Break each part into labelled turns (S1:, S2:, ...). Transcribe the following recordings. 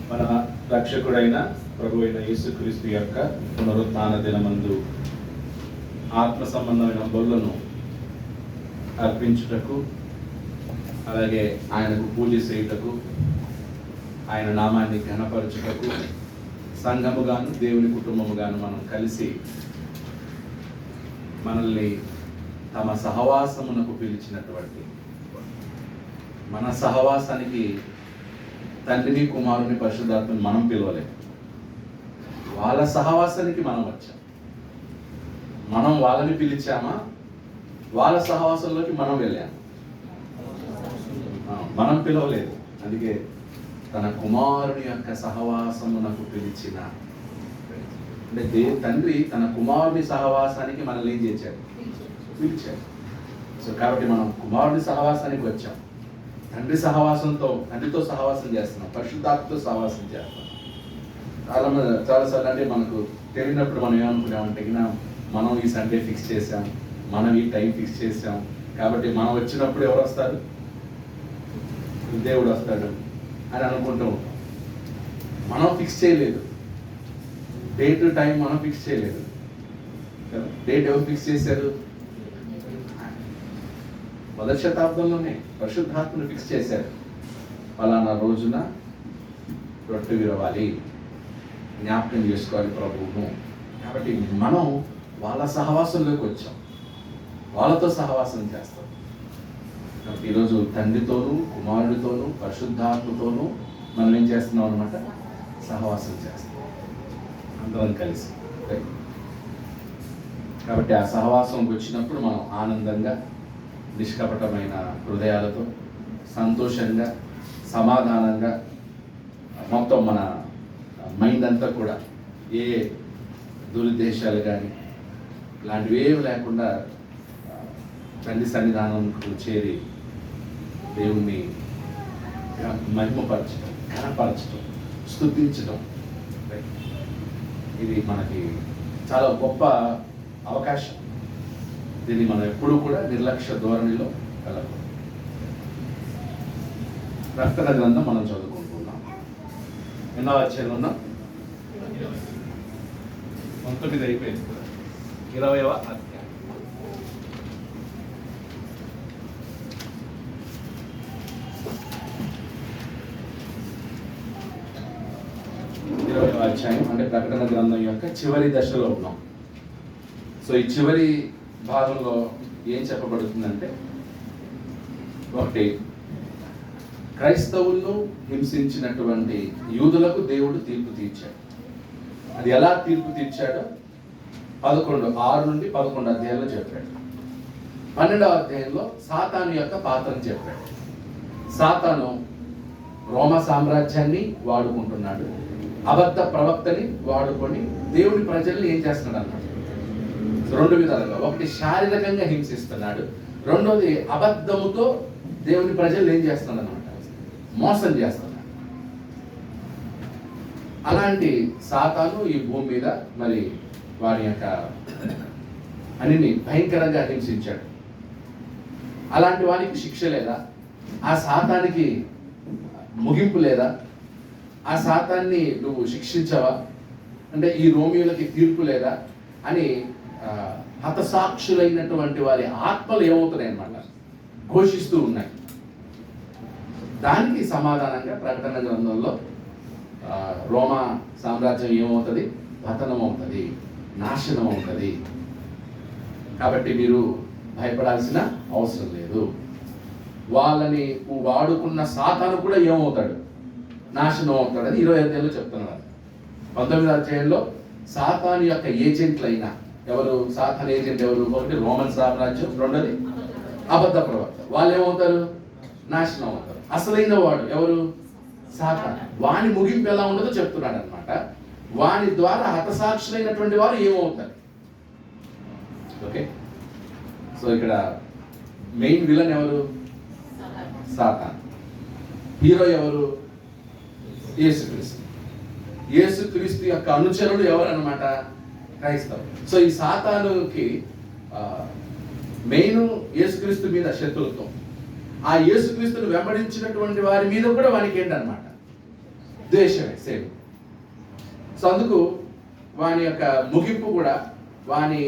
S1: మన రక్షకుడైన ప్రభు అయిన యేసుక్రీస్తు యొక్క పునరుత్థాన దినమందు ఆత్మ సంబంధమైన బలులను అర్పించుటకు, అలాగే ఆయనకు పూజ చేయుటకు, ఆయన నామాన్ని ఘనపరచుటకు సంఘముగాను దేవుని కుటుంబముగాను మనం కలిసి మనల్ని తమ సహవాసమునకు పిలిచినటువంటి, మన సహవాసానికి తండ్రిని కుమారుని పరిశుద్ధాత్మని మనం పిలవలేము. వాళ్ళ సహవాసానికి మనం వచ్చాం. మనం వాళ్ళని పిలిచామా, వాళ్ళ సహవాసంలోకి మనం వెళ్ళాము. మనం పిలవలేదు. అందుకే తన కుమారుని యొక్క సహవాసమునకు పిలిచిన, అంటే తండ్రి తన కుమారుని సహవాసానికి మనల్ని ఏం చేశాడు? పిలిచాడు. సో కాబట్టి మనం కుమారుని సహవాసానికి వచ్చాం. తండ్రి సహవాసంతో, తండ్రితో సహవాసం చేస్తున్నాం, పరిశుద్ధాత్మతో సహవాసం చేస్తున్నాం. చాలాసార్లు అంటే మనకు తెలియనప్పుడు మనం ఏమనుకున్నామంటే, మనం ఈ సండే ఫిక్స్ చేసాం, మనం ఈ టైం ఫిక్స్ చేసాం, కాబట్టి మనం వచ్చినప్పుడు ఎవరు వస్తారు? దేవుడు వస్తాడు అని అనుకుంటూ ఉంటాం. మనం ఫిక్స్ చేయలేదు, డేట్ టైం మనం ఫిక్స్ చేయలేదు. డేట్ ఎవరు ఫిక్స్ చేశారు? మొదటి శతాబ్దంలోనే పరిశుద్ధాత్మను ఫిక్స్ చేశారు. ఫలానా రోజున రొట్టె విరవాలి, జ్ఞాపకం చేసుకోవాలి ప్రభువును. కాబట్టి మనం వాళ్ళ సహవాసంలోకి వచ్చాం, వాళ్ళతో సహవాసం చేస్తాం. కాబట్టి ఈరోజు తండ్రితోనూ కుమారుడితోనూ పరిశుద్ధాత్మతోనూ మనం ఏం చేస్తున్నాం అనమాట? సహవాసం చేస్తాం అందరం కలిసి. కాబట్టి ఆ సహవాసంకి వచ్చినప్పుడు మనం ఆనందంగా, నిష్కపటమైన హృదయాలతో, సంతోషంగా, సమాధానంగా, మొత్తం మన మైండ్ అంతా కూడా ఏ దురుద్దేశాలు కానీ ఇలాంటివి ఏమి లేకుండా తండ్రి సన్నిధానంకు చేరి దేవుణ్ణి మహిమపరచడం, ఘనపరచడం, స్తుతించడం, ఇది మనకి చాలా గొప్ప అవకాశం. దీన్ని మనం ఎప్పుడూ కూడా నిర్లక్ష్య ధోరణిలో వెళ్ళకూడదు. ప్రకటన గ్రంథం మనం చదువుకుంటున్నాం. ఎన్నో అధ్యాయంలో ఉన్నాం? 19 అయిపోయింది. 20వ అధ్యాయం. 20వ అధ్యాయం అంటే ప్రకటన గ్రంథం యొక్క చివరి దశలో ఉన్నాం. సో ఈ చివరి భాగంలో ఏం చెప్పబడుతుందంటే, ఒకటి, క్రైస్తవులను హింసించినటువంటి యూదులకు దేవుడు తీర్పు తీర్చాడు. అది ఎలా తీర్పు తీర్చాడో 6 నుండి 11 అధ్యాయంలో చెప్పాడు. 12వ అధ్యాయంలో సాతాను యొక్క పాత్రను చెప్పాడు. సాతాను రోమా సామ్రాజ్యాన్ని వాడుకుంటున్నాడు, అబద్ధ ప్రవక్తని వాడుకొని దేవుని ప్రజల్ని ఏం చేస్తున్నాడు అన్నమాట? 2 విధాలుగా. ఒకటి, శారీరకంగా హింసిస్తున్నాడు. రెండోది, అబద్ధముతో దేవుని ప్రజలు ఏం చేస్తున్నాడు అనమాట? మోసం చేస్తున్నాడు. అలాంటి సాతాను ఈ భూమి మీద మరి వారి యొక్క అన్ని భయంకరంగా హింసించాడు. అలాంటి వానికి శిక్ష లేదా? ఆ సాతానికి ముగింపు లేదా? ఆ సాతాన్ని నువ్వు శిక్షించవా? అంటే ఈ రోమియోలకి తీర్పు లేదా అని హతసాక్షులైనటువంటి వారి ఆత్మలు ఏమవుతున్నాయి అన్నమాట? ఘోషిస్తూ ఉన్నాయి. దానికి సమాధానంగా ప్రకటన గ్రంథంలో రోమా సామ్రాజ్యం ఏమవుతుంది? పతనం అవుతుంది, నాశనం అవుతుంది. కాబట్టి మీరు భయపడాల్సిన అవసరం లేదు. వాళ్ళని వాడుకున్న సాతాను కూడా ఏమవుతాడు? నాశనం అవుతాడు. అది 20వ అధ్యాయంలో చెప్తున్నారు. 19వ అధ్యాయంలో సాతాను యొక్క ఏజెంట్లైన ఎవరు? సాతాను ఏజెంట్ ఎవరు? ఒకటి రోమన్ సామ్రాజ్యం, రెండోది అబద్ధ ప్రవక్త. వాళ్ళు ఏమవుతారు? నాశనం అవుతారు. అసలైన వాడు ఎవరు? సాతాను. వాని ముగింపు ఎలా ఉండదో చెప్తున్నాడు అనమాట. వాని ద్వారా హతసాక్షులైనటువంటి వారు ఏమవుతారు? ఓకే, సో ఇక్కడ మెయిన్ విలన్ ఎవరు? సాతాను. హీరో ఎవరు? యేసుక్రీస్తు. యేసుక్రీస్తు యొక్క అనుచరుడు ఎవరు అన్నమాట? క్రైస్తవులు. సో ఈ సాతానుకి మెయిన్ యేసుక్రీస్తు మీద శత్రుత్వం. ఆ యేసుక్రీస్తును వెంబడించినటువంటి వారి మీద కూడా వానికి ఏంటన్నమాట? ద్వేషమే సేమ్. సో అందుకు వాని యొక్క ముగింపు కూడా, వాని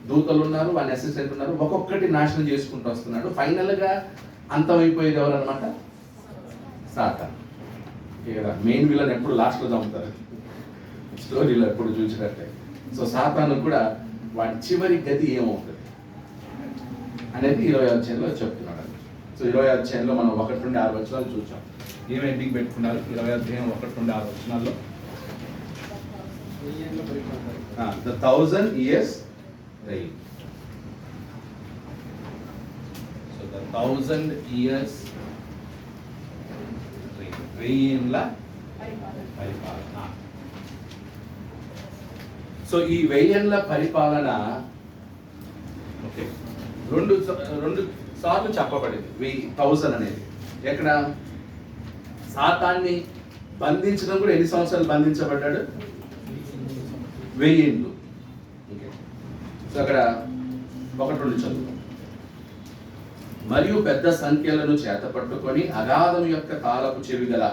S1: దూతలు ఉన్నారు, వాని అసిస్టెంట్ ఉన్నారు, ఒక్కొక్కటి నాశనం చేసుకుంటూ వస్తున్నాడు. ఫైనల్గా అంతమైపోయేది ఎవరన్నమాట? సాతాను. కదా మెయిన్ విలన్ ఎప్పుడు లాస్ట్లో చంపుతారు స్టోరీలో ఎప్పుడు చూసినట్టే. సో సాతాను కూడా వాడి చివరి గతి ఏమవుతుంది అనేది 20వ అధ్యాయంలో చెప్తున్నాడు. సో 20వ అధ్యాయంలో మనం 1 నుండి 6 వచనాలు చూసాం. ఏం ఎండింగ్ పెట్టుకున్నారు 20వ అధ్యాయం 1 నుండి 6 వచనాల్లో? The 1000 years reign. So the 1000 years reign. వెయ్యేండ్ల పరిపాలన. సో ఈ వెయ్యేండ్ల పరిపాలన ఓకే రెండు సార్లు చెప్పబడింది. 1000 అనేది ఎక్కడ? సాతాన్ని బంధించడం కూడా ఎన్ని సంవత్సరాలు బంధించబడ్డాడు? 1000 ఏండ్లు. సో అక్కడ 1-2 చదువు. మరియు పెద్ద సంఖ్యలను చేత పట్టుకొని అగాధం యొక్క తాళపు చెవి గల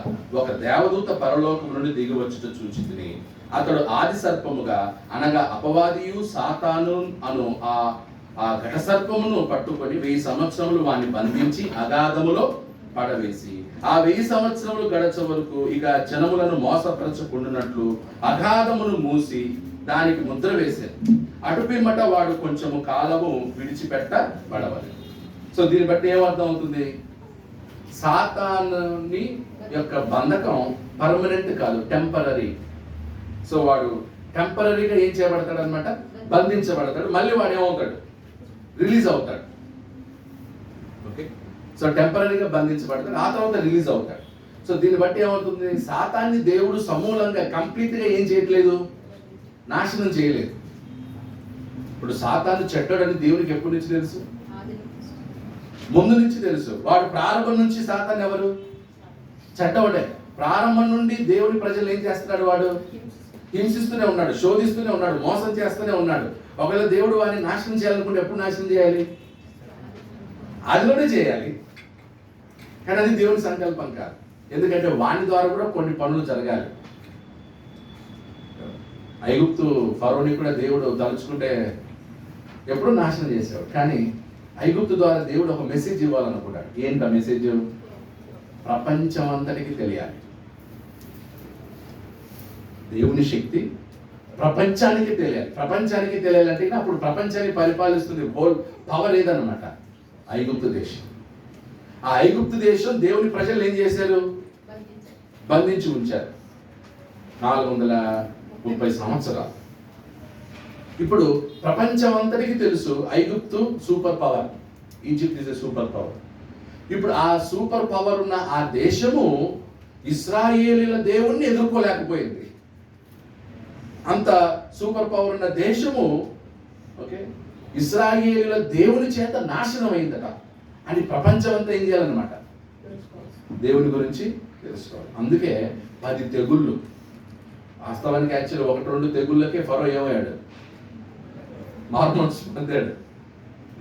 S1: ఒక దేవదూత పరలోకం నుండి దిగి వచ్చుట చూచితిని. అతడు ఆది సర్పముగా అనగా అపవాదియు సాతాను అను ఆ ఘట సర్పమును పట్టుకొని 1000 సంవత్సరములు వాణ్ణి బంధించి అగాధములో పడవేసి ఆ 1000 సంవత్సరములు గడచ వరకు ఇక జనములను మోసపరచకుండానట్లు అగాధమును మూసి దానికి ముద్ర వేశారు. అటుపిమ్మట వాడు కొంచెము కాలము విడిచిపెట్టబడవాలి. సో దీన్ని బట్టి ఏమర్థం అవుతుంది? సాతానుని యొక్క బంధకం పర్మనెంట్ కాదు, టెంపరరీ. సో వాడు టెంపరరీగా ఏం చేయబడతాడు అనమాట? బంధించబడతాడు. మళ్ళీ వాడు ఏమవుతాడు? రిలీజ్ అవుతాడు. ఓకే, సో టెంపరరీగా బంధించబడతాడు, ఆ తర్వాత రిలీజ్ అవుతాడు. సో దీన్ని బట్టి ఏమవుతుంది? సాతాన్ని దేవుడు సమూలంగా కంప్లీట్గా ఏం చేయట్లేదు, నాశనం చేయలేదు. ఇప్పుడు సాతాను చెడ్డడని దేవునికి ఎప్పటి నుంచి తెలుసు? ముందు నుంచి తెలుసు. వాడు ప్రారంభం నుంచి సాతాను ఎవరు? చెడ్డవాడే. ప్రారంభం నుండి దేవుని ప్రజలు ఏం చేస్తున్నాడు? వాడు హింసిస్తూనే ఉన్నాడు, శోధిస్తూనే ఉన్నాడు, మోసం చేస్తూనే ఉన్నాడు. ఒకవేళ దేవుడు వాడిని నాశనం చేయాలనుకుంటే ఎప్పుడు నాశనం చేయాలి? అదిలోనే చేయాలి. కానీ అది దేవుని సంకల్పం కాదు. ఎందుకంటే వాని ద్వారా కూడా కొన్ని పనులు జరగాలి. ఐగుప్తు ఫరోని కూడా దేవుడు తలుచుకుంటే ఎప్పుడూ నాశనం చేసేవాడు. కానీ ఐగుప్తు ద్వారా దేవుడు ఒక మెసేజ్ ఇవ్వాలనుకున్నాడు. ఏంటి ఆ మెసేజ్? ప్రపంచం అంతటికి తెలియాలి. దేవుని శక్తి ప్రపంచానికి తెలియాలి. ప్రపంచానికి తెలియాలంటే అప్పుడు ప్రపంచాన్ని పరిపాలిస్తుంది హోల్ పవర్ ఏదన్నమాట? ఐగుప్తు దేశం. ఆ ఐగుప్తు దేశం దేవుని ప్రజలు ఏం చేశారు? బంధించి ఉంచారు 430 సంవత్సరాలు. ఇప్పుడు ప్రపంచం అంతటికి తెలుసు ఐగుప్తు super power, Egypt is a super power. ఇప్పుడు ఆ సూపర్ పవర్ ఉన్న ఆ దేశము ఇశ్రాయేలీల దేవుణ్ణి ఎదుర్కోలేకపోయింది. అంత సూపర్ పవర్ ఉన్న దేశము ఓకే ఇశ్రాయేలీల దేవుని చేత నాశనం అయిందట అని ప్రపంచం అంతా ఏం చేయాలన్నమాట? దేవుని గురించి తెలుసుకోవాలి. అందుకే 10 తెగుళ్ళు. వాస్తవానికి యాక్చువల్లీ 1-2 తెగుళ్ళకే ఫరో ఏమయ్యాడు? మార్మోన్స్ పొందాడు,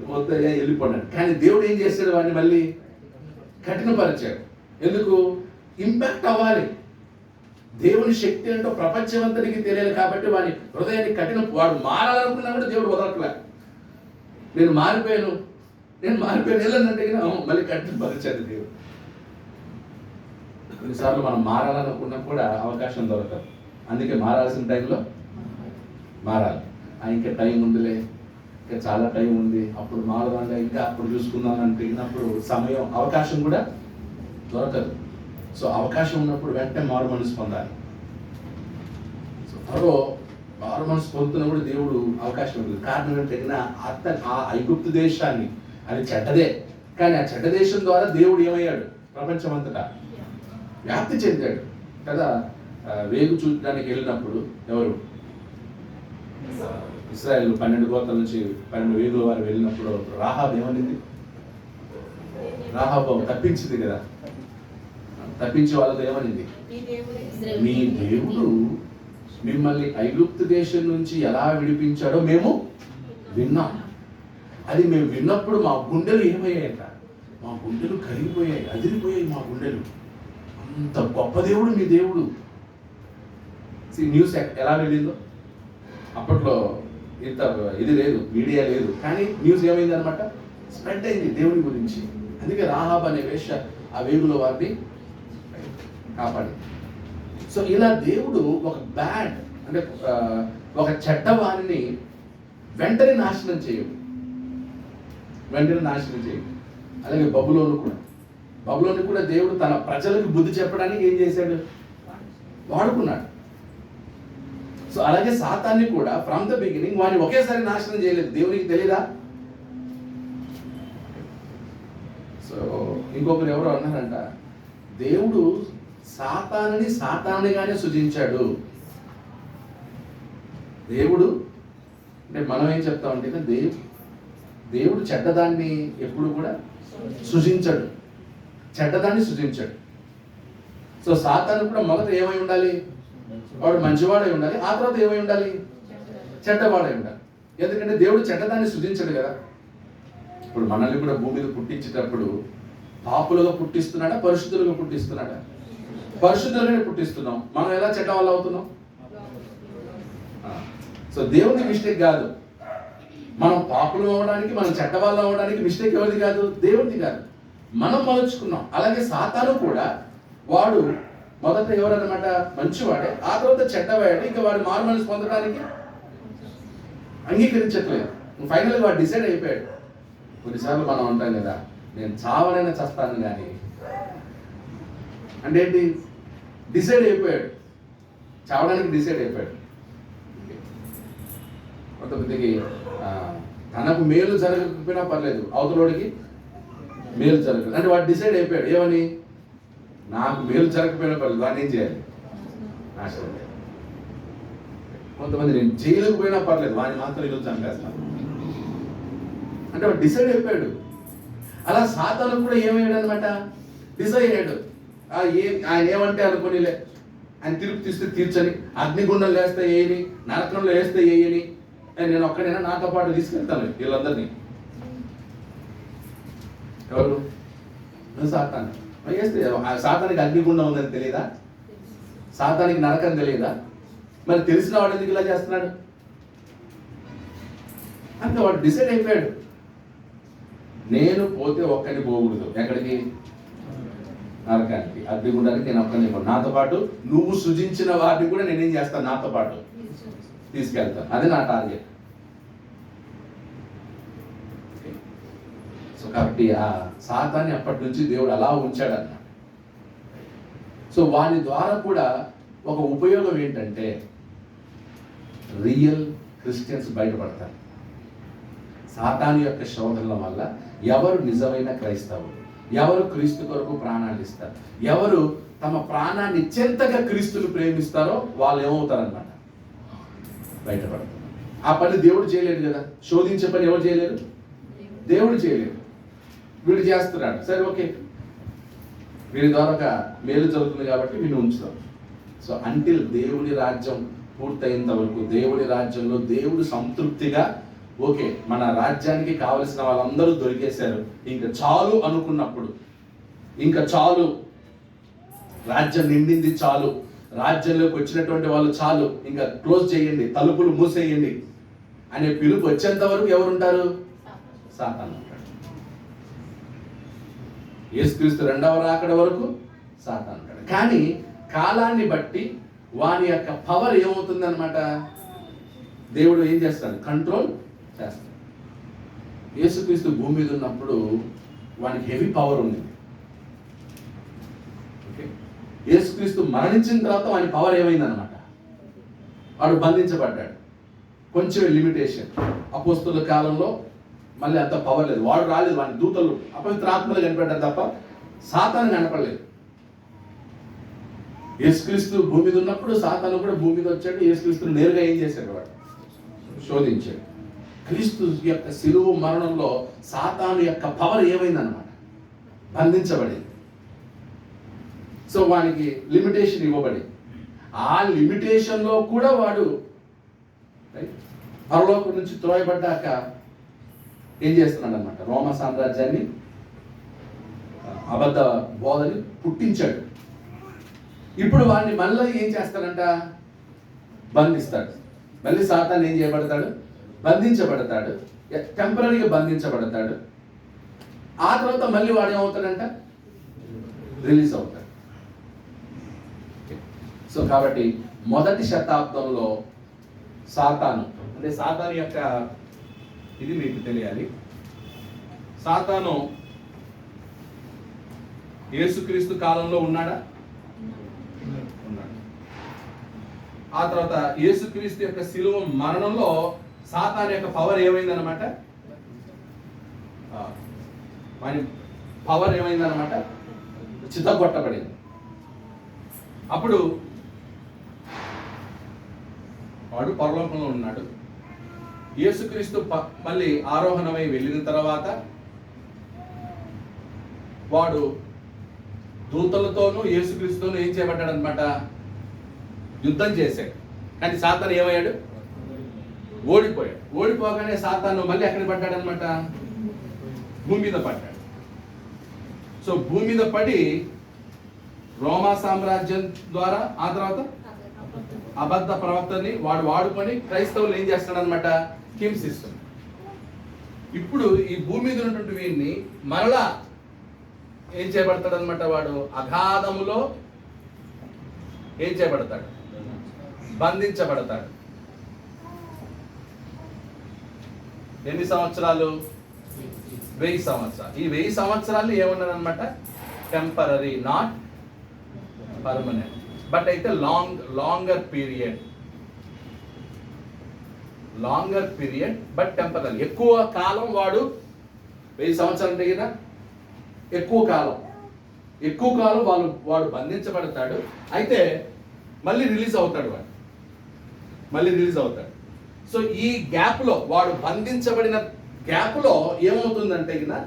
S1: వద్దయ్యా వెళ్ళిపోయాడు. కానీ దేవుడు ఏం చేశాడు? వాడిని మళ్ళీ కఠినపరిచాడు. ఎందుకు? ఇంపాక్ట్ అవ్వాలి. దేవుని శక్తి ఏంటో ప్రపంచం అంతటికి తెలియాలి. కాబట్టి వాడి హృదయాన్ని వాడు మారాలనుకున్నా కూడా దేవుడు వదలట్లే. నేను మారిపోయాను వెళ్ళనంటే మళ్ళీ కఠినపరిచాడు దేవుడు. కొన్నిసార్లు మనం మారాలనుకున్నా కూడా అవకాశం దొరకదు. అందుకే మారాల్సిన టైంలో మారాలి. ఇంకా టైం ఉందిలే, ఇంకా చాలా టైం ఉంది, అప్పుడు మారదాంగా, ఇంకా అప్పుడు చూసుకుందాం అంటే ఇన్నప్పుడు సమయం అవకాశం కూడా దొరకదు. సో అవకాశం ఉన్నప్పుడు వెంటనే మారు మనసు పొందాలి. సో త్వరలో మారు మనసు పొందుతున్నప్పుడు దేవుడు అవకాశం ఉంటుంది. కారణం ఏంటంటే ఆ ఐగుప్తు దేశాన్ని, అది చెడ్డదే, కానీ ఆ చెడ్డ దేశం ద్వారా దేవుడు ఏమయ్యాడు? ప్రపంచం అంతటా వ్యాప్తి చెందాడు కదా. వేగు చూడడానికి వెళ్ళినప్పుడు ఎవరు? ఇశ్రాయేలు 12 గోత్రాల నుంచి 12 వేగుల వారు వెళ్ళినప్పుడు రాహాబు ఏమనింది? రాహాబు తప్పించింది కదా. తప్పించే వాళ్ళతో ఏమనింది? మీ దేవుడు మిమ్మల్ని ఐగుప్తు దేశం నుంచి ఎలా విడిపించాడో మేము విన్నాం. అది మేము విన్నప్పుడు మా గుండెలు ఏమయ్యాయట? మా గుండెలు కరిగిపోయాయి, అదిరిపోయాయి మా గుండెలు. అంత గొప్ప దేవుడు మీ దేవుడు న్యూస్ ఎలా వెళ్ళిందో, అప్పట్లో ఇంత ఇది లేదు, మీడియా లేదు, కానీ న్యూస్ ఏమైంది అనమాట, స్ప్రెడ్ అయింది దేవుని గురించి. అందుకే రాహాబ్ అనే వేశ్య ఆ వేగులో వారిని కాపాడి. సో ఇలా దేవుడు ఒక బ్యాడ్ అంటే ఒక చెడ్డ వారిని వెంటనే నాశనం చేయడు. అలాగే బబులోను కూడా దేవుడు తన ప్రజలకు బుద్ధి చెప్పడానికి ఏం చేశాడు, వాడుకున్నాడు. సో అలాగే సాతాన్ని కూడా ఫ్రమ్ ద బిగినింగ్ వాడిని ఒకేసారి నాశనం చేయలేదు, దేవునికి తెలీదా? సో ఇంకొకరు ఎవరో అన్నారంట, దేవుడు సాతానుగానే సృజించాడు. దేవుడు అంటే మనం ఏం చెప్తామంటే దేవుడు చెడ్డదాన్ని ఎప్పుడు కూడా సృజించాడు, చెడ్డదాన్ని సృజించాడు. సో సాతాను కూడా మొదట ఏమై ఉండాలి, వాడు మంచివాడై ఉండాలి, ఆ తర్వాత ఏమై ఉండాలి, చెడ్డవాడై ఉండాలి. ఎందుకంటే దేవుడు చెడ్డదాన్ని సృజించాడు కదా. ఇప్పుడు మనల్ని కూడా భూమి మీద పుట్టించేటప్పుడు పాపులుగా పుట్టిస్తున్నాడా, పరిశుద్ధులుగా పుట్టిస్తున్నాడా? పరిశుద్ధులుగానే పుట్టిస్తున్నాం. మనం ఎలా చెడ్డ వాళ్ళు అవుతున్నాం? సో దేవుని మిస్టేక్ కాదు, మనం పాపులు అవ్వడానికి, మనం చెడ్డ వాళ్ళు అవ్వడానికి మిస్టేక్ ఎవరిది కాదు, దేవుడిది కాదు, మనం మలుచుకున్నాం. అలాగే సాతాను కూడా వాడు మొదట ఎవరన్నమాట, మంచివాడే, ఆ తర్వాత చెడ్డవాడే. ఇంకా వాడు మారుమనసు పొందడానికి అంగీకరించట్లేదు. ఫైనల్గా వాడు డిసైడ్ అయిపోయాడు. కొన్నిసార్లు మనం అంటాం కదా, నేను చావనైనా చస్తాను కానీ, అంటే ఏంటి, డిసైడ్ అయిపోయాడు, చావడానికి డిసైడ్ అయిపోయాడు. కొంతమందికి తనకు మేలు జరగకపోయినా పర్లేదు, అవతలోడికి మేలు జరగదు అంటే వాడు డిసైడ్ అయిపోయాడు ఏమని, నాకు మేలు జరగకపోయినా పర్లేదు, వాడిని ఏం చేయాలి, నాశనం చేయాలి. కొంతమంది నేను చేయలేకపోయినా పర్లేదు, వాడిని మాత్రం ఈరోజు చంపేస్తాను అంటే వాడు డిసైడ్ అయిపోయాడు. అలా సాతాను కూడా ఏమయ్యాడు అనమాట, డిసైడ్ అయ్యాడు. ఆయన ఏమంటే అనుకోనిలే, ఆయన తీర్పు తీస్తే తీర్చని, అగ్నిగుండం వేస్తే వేయని, నరకంలో వేస్తే వేయని, నేను ఒక్కడైనా నాతో పాటు తీసుకెళ్తాను వీళ్ళందరినీ. ఎవరు? సాతాను. వేస్తే సాతానికి అగ్నిగుండం ఉందని తెలియదా, సాతానికి నరకం తెలియదా? మరి తెలిసిన వాడు ఎందుకు ఇలా చేస్తున్నాడు అంటే వాడు డిసైడ్ అయిపోయాడు, నేను పోతే ఒక్కడిని పోకూడదు, ఎక్కడికి, నరకానికి, అగ్నిగుండానికి నేను ఒక్కడిని పోను, నాతో పాటు నువ్వు సృజించిన వాటిని కూడా నేనేం చేస్తాను, నాతో పాటు తీసుకెళ్తాను, అది నా టార్గెట్. సో కాబట్టి ఆ సాతాన్ని అప్పటి నుంచి దేవుడు అలా ఉంచాడన్న. సో వాని ద్వారా కూడా ఒక ఉపయోగం ఏంటంటే రియల్ క్రిస్టియన్స్ బయటపడతారు. సాతాను యొక్క శోధనల వల్ల ఎవరు నిజమైన క్రైస్తవులు, ఎవరు క్రీస్తు కొరకు ప్రాణాలు ఇస్తారు, ఎవరు తమ ప్రాణాన్ని చెంతగా క్రీస్తును ప్రేమిస్తారో వాళ్ళు ఏమవుతారనమాట, బయటపడతారు. ఆ పని దేవుడు చేయలేడు కదా, శోధించే పని ఎవరు చేయలేరు, దేవుడు చేయలేడు, వీడు చేస్తున్నాడు. సరే ఓకే, వీడి ద్వారా ఒక మేలు జరుగుతుంది కాబట్టి వీడిని ఉంచుతాం. సో అంటిల్ దేవుని రాజ్యం పూర్తయినంత వరకు, దేవుని రాజ్యంలో దేవుడు సంతృప్తిగా ఓకే మన రాజ్యానికి కావలసిన వాళ్ళందరూ దొరికేశారు, ఇంకా చాలు అనుకున్నప్పుడు, ఇంకా చాలు, రాజ్యం నిండింది చాలు, రాజ్యంలోకి వచ్చినటువంటి వాళ్ళు చాలు, ఇంకా క్లోజ్ చేయండి, తలుపులు మూసేయండి అనే పిలుపు వచ్చేంత వరకు ఎవరుంటారు, సాతాను ఉంటాడు. యేసుక్రీస్తు రెండవ రాకడ వరకు సాతాను ఉంటాడు. కానీ కాలాన్ని బట్టి వాని యొక్క పవర్ ఏమవుతుంది అనమాట, దేవుడు ఏం చేస్తాడు, కంట్రోల్ చేస్తాడు. యేసుక్రీస్తు భూమి మీద ఉన్నప్పుడు వానికి హెవీ పవర్ ఉంది. ఓకే, యేసుక్రీస్తు మరణించిన తర్వాత వాని పవర్ ఏమైందనమాట, వాడు బంధించబడ్డాడు. కొంచెం లిమిటేషన్. అపోస్తలుల కాలంలో మళ్ళీ అంత పవర్ లేదు, వాడు రాలేదు, వాని దూతలు అపవిత్ర ఆత్మలు కనిపెట్టారు తప్ప సాతాను కనపడలేదు. యేసుక్రీస్తు భూమి మీద ఉన్నప్పుడు సాతాను కూడా భూమి మీద వచ్చాడు. యేసుక్రీస్తును నేరుగా ఏం చేశాడు, వాడు శోధించాడు. క్రీస్తు యొక్క శిలువ మరణంలో సాతాను యొక్క పవర్ ఏమైందన్నమాట, బంధించబడింది. సో వానికి లిమిటేషన్ ఇవ్వబడి, ఆ లిమిటేషన్లో కూడా వాడు పరలోకం నుంచి త్రోయబడ్డాక ఏం చేస్తున్నాడు అనమాట, రోమా సామ్రాజ్యాన్ని, అబద్ధ బోధని పుట్టించాడు. ఇప్పుడు వాడిని మళ్ళీ ఏం చేస్తారంట, బంధిస్తాడు. మళ్ళీ సాతాను ఏం చేయబడతాడు? బంధించబడతాడు, టెంపరీగా బంధించబడతాడు. ఆ తర్వాత మళ్ళీ వాడు ఏమవుతాడంట? రిలీజ్ అవుతాడు. సో కాబట్టి మొదటి శతాబ్దంలో సాతాను అంటే సాతాను యొక్క ఇది మీకు తెలియాలి. సాతాను యేసుక్రీస్తు కాలంలో ఉన్నాడా? ఉన్నాడు. ఆ తర్వాత యేసుక్రీస్తు యొక్క శిలువ మరణంలో సాతాను యొక్క పవర్ ఏమైందనమాట? వాని పవర్ ఏమైందనమాట? చితగొట్టబడింది. అప్పుడు వాడు పరలోకంలో ఉన్నాడు. యేసుక్రీస్తు మళ్ళీ ఆరోహణమై వెళ్ళిన తర్వాత వాడు దూతలతోనూ యేసుక్రీస్తుతోనూ ఏం చేయబడ్డాడు అనమాట? యుద్ధం చేశాడు. కానీ సాతాను ఏమయ్యాడు? ఓడిపోయాడు. ఓడిపోగానే సాతాను మళ్ళీ ఎక్కడ పడ్డాడు అనమాట? భూమి మీద పడ్డాడు. సో భూమి మీద పడి రోమా సామ్రాజ్యం ద్వారా ఆ తర్వాత అబద్ధ ప్రవక్తని వాడు వాడుకొని క్రైస్తవులు ఏం చేస్తాడు అనమాట? హింసిస్తాడు. ఇప్పుడు ఈ భూమి మీద ఉన్నటువంటి వీడిని మరలా ఏం చేయబడతాడు అనమాట? వాడు అగాధములో ఏం చేయబడతాడు? బంధించబడతాడు. ఎన్ని సంవత్సరాలు? 1000 సంవత్సరాలు. ఈ 1000 సంవత్సరాలు ఏమన్నారు అనమాట? Temporary, not permanent. బట్ అయితే లాంగర్ పీరియడ్ బట్ టెంపరరీ. ఎక్కువ కాలం వాడు 1000 సంవత్సరాలు అంటే కదా ఎక్కువ కాలం వాడు బంధించబడతాడు. అయితే మళ్ళీ రిలీజ్ అవుతాడు. సో ఈ గ్యాప్లో వాడు బంధించబడిన గ్యాప్లో ఏమవుతుందంటే కదా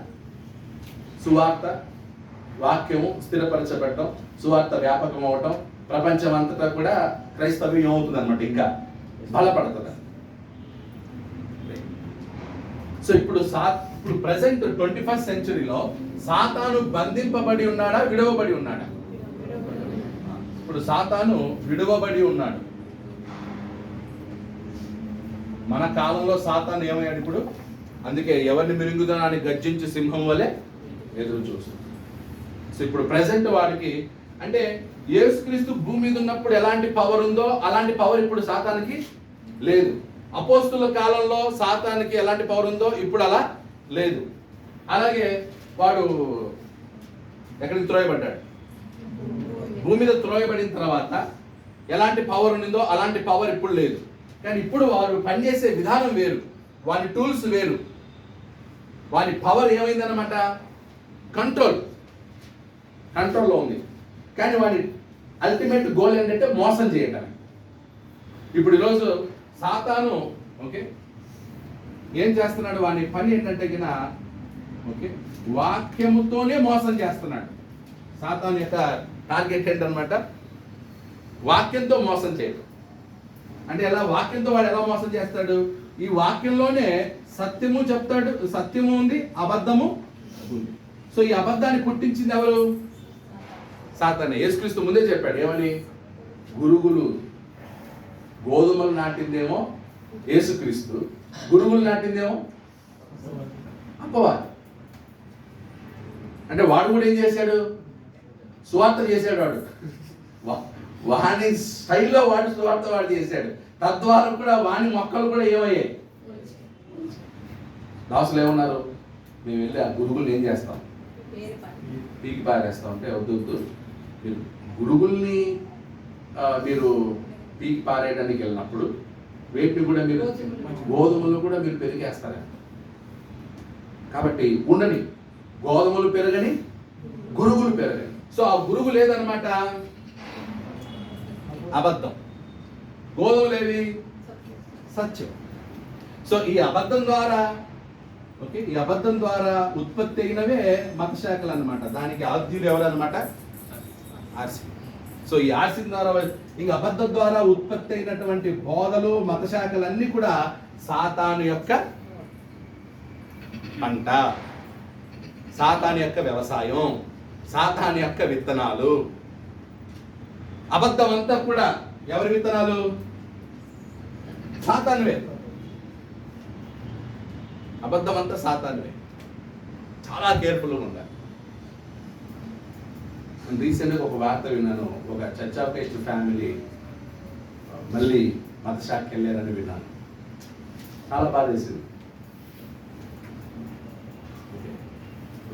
S1: సువార్త వాక్యము స్థిరపరచబడటం, సువార్త వ్యాపకం అవటం, ప్రపంచం అంతటా కూడా క్రైస్తవ్యం ఏమవుతుంది అనమాట? ఇంకా బలపడుతుంది. సో ఇప్పుడు ప్రజెంట్ 21st సెంచరీలో సాతాను బంధింపబడి ఉన్నాడా? విడవబడి ఉన్నాడా? ఇప్పుడు సాతాను విడవబడి ఉన్నాడు. మన కాలంలో సాతాను ఏమయ్యాడు ఇప్పుడు? అందుకే ఎవరిని మిరుగుదనాన్ని గర్జించి సింహం వలె ఎదురు చూస్తుంది. సో ఇప్పుడు ప్రెసెంట్ వాడికి అంటే యేసుక్రీస్తు భూమి మీద ఉన్నప్పుడు ఎలాంటి పవర్ ఉందో అలాంటి పవర్ ఇప్పుడు సాతానికి లేదు. అపోస్తుల కాలంలో సాతానికి ఎలాంటి పవర్ ఉందో ఇప్పుడు అలా లేదు. అలాగే వాడు ఎక్కడికి త్రోయబడ్డాడు? భూమి మీద త్రోయబడిన తర్వాత ఎలాంటి పవర్ ఉండిందో అలాంటి పవర్ ఇప్పుడు లేదు. కానీ ఇప్పుడు వారు పనిచేసే విధానం వేరు, వాని టూల్స్ వేరు. వాని పవర్ ఏమైందనమాట? కంట్రోల్లో ఉంది. కానీ వాడి అల్టిమేట్ గోల్ ఏంటంటే మోసం చేయటం. ఇప్పుడు ఈరోజు సాతాను ఏం చేస్తున్నాడు? వాని పని ఏంటంటే వాక్యముతోనే మోసం చేస్తున్నాడు. సాతాను యొక్క టార్గెట్ ఏంటనమాట? వాక్యంతో మోసం చేయడం. అంటే ఎలా? వాక్యంతో వాడు ఎలా మోసం చేస్తాడు? ఈ వాక్యంలోనే సత్యము చెప్తాడు. సత్యము ఉంది, అబద్ధము ఉంది. సో ఈ అబద్ధాన్ని పుట్టించింది ఎవరు? సాతానే. యేసుక్రీస్తు ముందే చెప్పాడు ఏమని? గురుగులు గోధుమలు నాటిందేమో యేసుక్రీస్తు, గురుగులు నాటిందేమో అపవాది. అంటే వాడు కూడా ఏం చేశాడు? సువార్త చేశాడు. వాని స్టైల్లో వాడు సువార్త చేశాడు. తద్వారా కూడా వాని మొక్కలు కూడా ఏమయ్యాయి? దాసులు ఏమన్నారు? మేము వెళ్ళి ఆ గురుగుల్ని ఏం చేస్తాం? పీకి పారేస్తాం. అంటే వద్దు, మీరు గురుగుల్ని మీరు పీకి పారేయడానికి వెళ్ళినప్పుడు వేటిని కూడా మీరు గోధుమలు కూడా మీరు పెరిగేస్తారా? కాబట్టి ఉండని, గోధుమలు పెరగని, గురుగులు పెరగని. సో ఆ గురుగు లేదనమాట అబద్ధం, గోధుమలేవి సత్యం. సో ఈ అబద్ధం ద్వారా ఉత్పత్తి అయినవే మత శాఖలు అనమాట. దానికి ఆద్యులు ఎవరనమాట? ఆర్సి. సో ఈ ఆర్సి ద్వారా ఇంకా అబద్ధం ద్వారా ఉత్పత్తి అయినటువంటి బోధలు, మత శాఖలన్నీ కూడా సాతాను యొక్క పంట, సాతాను యొక్క వ్యవసాయం, సాతాను యొక్క విత్తనాలు. అబద్ధం అంతా కూడా ఎవరి విత్తనాలు? సాతానువే. అబద్ధం అంతా సాతానువే. చాలా కేర్ఫుల్గా ఉండాలి. రీసెంట్గా ఒక వార్త విన్నాను. ఒక చర్చ్ ఆఫ్ క్రైస్ట్ ఫ్యామిలీ మళ్ళీ మతశాఖకి వెళ్ళారని విన్నాను. చాలా బాధ వేసింది.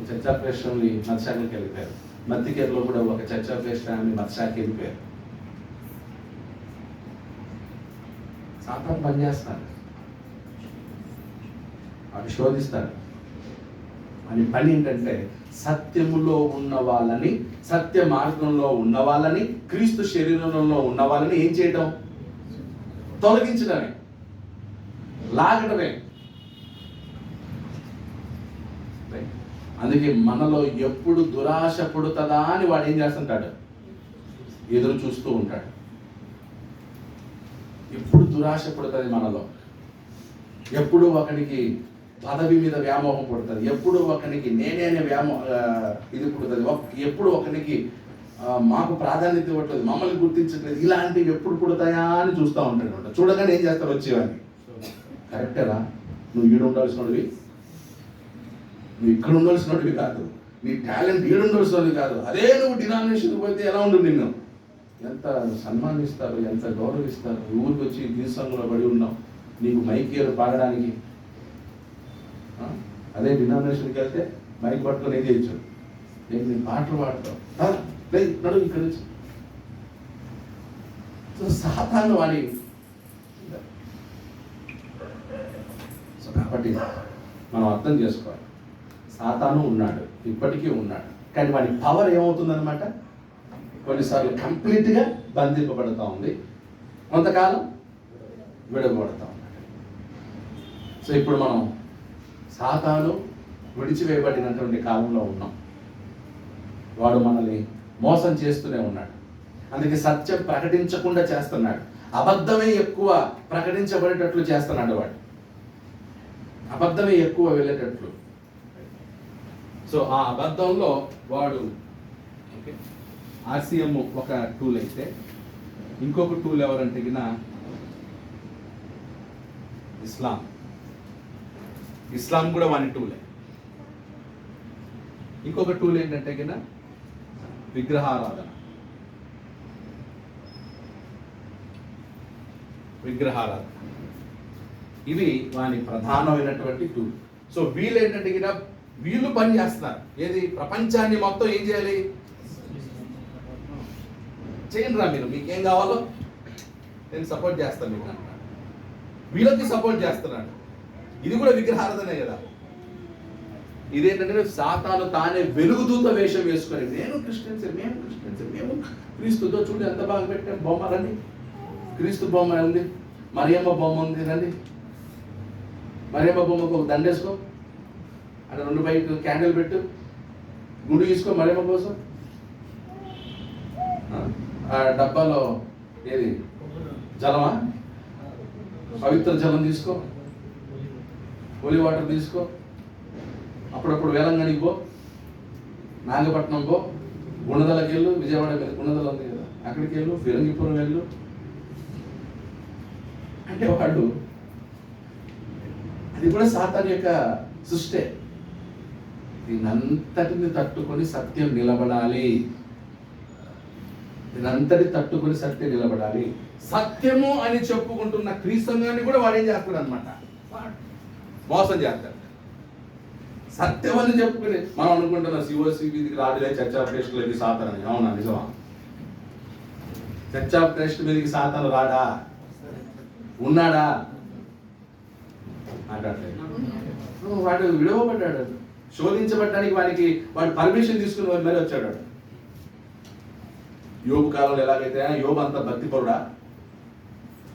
S1: చర్చ్ ఆఫ్ క్రైస్ట్ ఫ్యామిలీ మతశాఖకి వెళ్ళిపోయారు. మధ్యకేర్లో కూడా ఒక చర్చ్ ఆఫ్ క్రైస్ట్ ఫ్యామిలీ మతశాఖకి వెళ్ళిపోయారు. సాతాను పనిచేస్తారు, అవి శోధిస్తారు. అని పని ఏంటంటే సత్యములో ఉన్న వాళ్ళని, సత్య మార్గంలో ఉన్న వాళ్ళని, క్రీస్తు శరీరంలో ఉన్న వాళ్ళని ఏం చేయడం? తొలగించడమే, లాగడమే. అందుకే మనలో ఎప్పుడు దురాశ పుడుతుందా అని వాడు ఏం చేస్తుంటాడు? ఎదురు చూస్తూ ఉంటాడు. ఎప్పుడు దురాశ పుడుతుంది మనలో, ఎప్పుడు ఒకరికి పదవి మీద వ్యామోహం పుడుతుంది, ఎప్పుడు ఒకరికి నేనే అనే ఇది పుడుతుంది, ఎప్పుడు ఒకరికి మాకు ప్రాధాన్యత ఇవ్వట్లేదు, మమ్మల్ని గుర్తించట్లేదు, ఇలాంటివి ఎప్పుడు పుడతాయా అని చూస్తూ ఉంటాడు. చూడగానే ఏం చేస్తారు? వచ్చేవాడిని కరెక్టేరా, నువ్వు ఈడు ఉండాల్సినవి, నువ్వు ఇక్కడ ఉండాల్సినవి కాదు, నీ టాలెంట్ ఈడు ఉండాల్సినవి కాదు, అదే నువ్వు డినామినేషన్కి పోతే ఎలా ఉండు? నిన్ను ఎంత సన్మానిస్తారు, ఎంత గౌరవిస్తారు. ఊరికి వచ్చి దీసంలో పడి ఉన్నావు, నీకు మైక్ పాడడానికి. అదే డినామినేషన్కి వెళ్తే మైక్ పట్టుకొని ఏం చేయొచ్చు? నేను నీ పాటలు పాడతావు, నడు ఇక్కడ నుంచి. సాతాను వాడి. సో కాబట్టి మనం అర్థం చేసుకోవాలి, సాతాను ఉన్నాడు, ఇప్పటికీ ఉన్నాడు. కానీ వాడి పవర్ ఏమవుతుందన్నమాట? కొన్నిసార్లు కంప్లీట్గా బంధింపబడుతూ ఉంది, కొంతకాలం విడగొడతా ఉన్నాడు. సో ఇప్పుడు మనం సాతాను విడిచివేయబడినటువంటి కాలంలో ఉన్నాం. వాడు మనల్ని మోసం చేస్తూనే ఉన్నాడు. అందుకే సత్యం ప్రకటించకుండా చేస్తున్నాడు. అబద్ధమే ఎక్కువ ప్రకటించబడేటట్లు చేస్తున్నాడు వాడు. అబద్ధమే ఎక్కువ వెళ్ళేటట్లు. సో ఆ అబద్ధంలో వాడు ఆర్సిఎం ఒక టూల్ అయితే, ఇంకొక టూల్ ఎవరంటే ఇస్లాం కూడా వాని టూలే. ఇంకొక టూల్ ఏంటంటే విగ్రహారాధన. ఇవి వాని ప్రధానమైనటువంటి టూల్. సో వీళ్ళు ఏంటంటే వీళ్ళు పని చేస్తున్నారు. ఏది? ప్రపంచాన్ని మొత్తం ఏం చేయాలి? చేయండి రా, మీరు మీకేం కావాలో నేను సపోర్ట్ చేస్తాను మీకు అంటున్నాడు. వీళ్ళకి సపోర్ట్ చేస్తున్నాడు. ఇది కూడా విగ్రహారాధనే కదా. ఇదేంటంటే సాతాను తానే వెలుగుదూత వేషం వేసుకొని, నేను క్రిస్టియన్స్, మేము క్రీస్తుతో చూడు ఎంత బాగా పెట్టాం బొమ్మ, రండి క్రీస్తు బొమ్మ ఉంది, మరియమ్మ బొమ్మ ఉంది, రండి మరియమ్మ బొమ్మకు ఒక దండేసుకో, అక్కడ 2 బైక్ క్యాండిల్ పెట్టు, గుండు తీసుకో మరియమ్మ కోసం. ఆ డబ్బాలో ఏది? జలమా? పవిత్ర జలం తీసుకో, హోలీ వాటర్ తీసుకో, అప్పుడప్పుడు వేలంగానికి పో, నాగపట్నం పో, గుణదలకి వెళ్ళు, విజయవాడ మీద గుణదల ఉంది కదా, అక్కడికి వెళ్ళు, ఫిరంగిపురం వెళ్ళు. అంటే వాడు, అది కూడా సాతాను యొక్క సృష్టే. దీనంతటిని తట్టుకొని సత్యం నిలబడాలి. దీనంతటి తట్టుకొని సత్యం నిలబడాలి. సత్యము అని చెప్పుకుంటున్న క్రీస్తుని కూడా వాడు ఏం చేస్తాడు అనమాట? మోసం చేస్తాడు. సత్యం అని చెప్పుకుని మనం అనుకుంటున్నాం సిఓసి మీదకి రాజులే, చర్చ్ ఆఫ్ క్రైస్ట్ మీదకి సాతాను అని. అవునా? నిజమా? చర్చ్ ఆఫ్ క్రైస్ట్ మీదకి సాతాను రాడా? ఉన్నాడా? వాడు విడవబడ్డాడు. శోధించబడ్డానికి వాడు పర్మిషన్ తీసుకుని మరి వచ్చాడు. యోబు కాలంలో ఎలాగైతే యోబు అంత భక్తిపరుడా?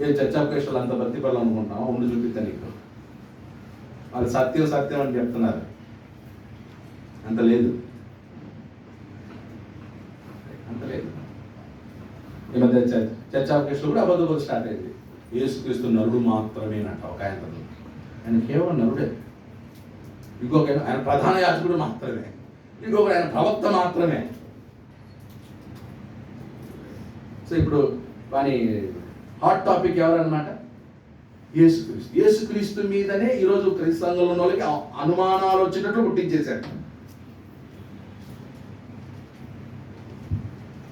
S1: ఏ చర్చ్ ఆఫ్ క్రైస్ట్ అంత భక్తిపరులు అనుకుంటున్నావా? ఉండి చూపిస్తా నీకు. వాళ్ళు సత్యం అని చెప్తున్నారు. అంత లేదు. ఈ మధ్య చర్చ్ ఆఫ్ క్రైస్ట్ కూడా అబద్ధం స్టార్ట్ అయింది. యేసుక్రీస్తు నరుడు మాత్రమేనంట ఒక ఆయన కేవలం నరుడే. ఇంకొక ఆయన ప్రధాన యాజకుడు మాత్రమే. ఇంకొకరు ఆయన ప్రవక్త మాత్రమే. సో ఇప్పుడు వాని హాట్ టాపిక్ ఎవరన్నమాట? యేసుక్రీస్తు. యేసుక్రీస్తు మీదనే ఈరోజు క్రైస్తవ సంఘంలో ఉన్న వాళ్ళకి అనుమానాలు వచ్చేటట్లు పుట్టించేశాడు.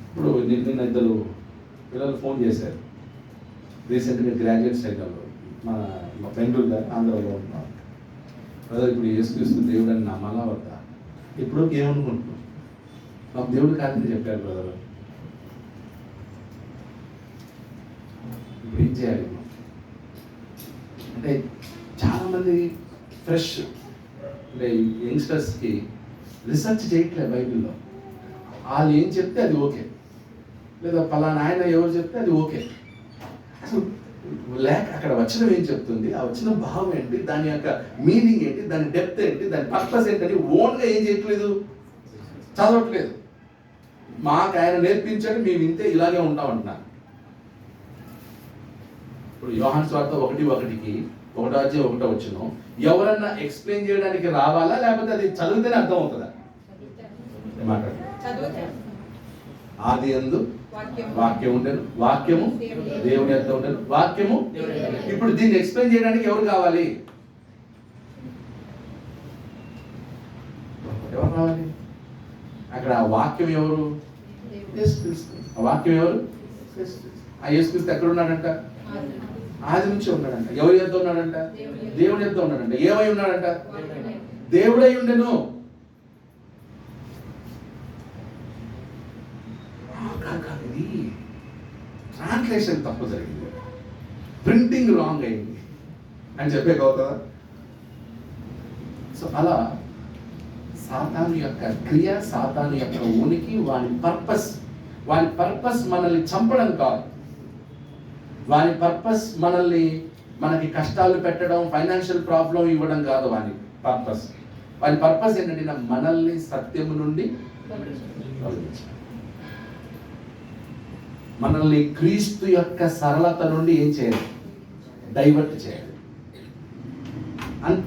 S1: ఇప్పుడు నిన్న ఇద్దరు పిల్లలు ఫోన్ చేశారు, రీసెంట్గా గ్రాడ్యుయేట్స్ అయినారు, మా బెంగళూరు గారు ఆంధ్రలో ఉన్నారు. బ్రదర్ ఇప్పుడు యేసుక్రీస్తు దేవుడు అని నమ్మాలా వద్దా? ఇప్పుడు ఏమనుకుంటున్నాం, మాకు దేవుడు కాదని చెప్పారు బ్రదర్, ఇప్పుడు ఏం చేయాలి? అంటే చాలామంది ఫ్రెష్ అంటే యంగ్స్టర్స్కి రీసెర్చ్ చేయట్లేదు బైబిల్లో. వాళ్ళు ఏం చెప్తే అది ఓకే, లేదా పలానా ఆయన ఎవరు చెప్తే అది ఓకే. అసలు లేక అక్కడ వచనం ఏం చెప్తుంది, ఆ వచనం భావం ఏంటి, దాని యొక్క మీనింగ్ ఏంటి, దాని డెప్త్ ఏంటి, దాని పర్పస్ ఏంటని ఓన్గా ఏం చేయట్లేదు, చదవట్లేదు. మాకు ఆయన నేర్పించాడు, మేము ఇంతే ఇలాగే ఉంటామంటున్నాను. ఇప్పుడు యోహాను సువార్త 1:1కి 1:1 ఎవరన్నా ఎక్స్ప్లెయిన్ చేయడానికి రావాలా, లేకపోతే అది చదివితేనే అర్థం అవుతుందా? మాట్లాడు. ఆది యందు వాక్యం ఉండేను, వాక్యము దేవుని యొద్ద ఉండేను, వాక్యము. ఇప్పుడు దీన్ని ఎక్స్ప్లెయిన్ చేయడానికి ఎవరు కావాలి? ఎవరు కావాలి? అక్కడ ఆ వాక్యం ఎవరు? ఆ వాక్యం ఎవరు? ఆ యేసుక్రీస్తు ఎక్కడ ఉన్నాడంట? ఆది నుంచి ఉన్నాడంట. ఎవరి యొద్ద ఉన్నాడంట? దేవుని యొద్ద ఉన్నాడంట. ఏమై ఉన్నాడంట? దేవుడై ఉండెను. ఇది ట్రాన్స్లేషన్ తప్పు జరిగింది, ప్రింటింగ్ రాంగ్ అయింది అని చెప్పే కదా. సో అలా సాతాను యొక్క క్రియ, సాతాను యొక్క ఉనికి, వాని పర్పస్ మనల్ని చంపడం కాదు, వాని పర్పస్ మనకి కష్టాలు పెట్టడం, ఫైనాన్షియల్ ప్రాబ్లం ఇవ్వడం కాదు. వాని పర్పస్ ఏంటంటే మనల్ని సత్యము నుండి తొలగించడం, మనల్ని క్రీస్తు యొక్క సరళత నుండి ఏం చేయాలి? డైవర్ట్ చేయాలి.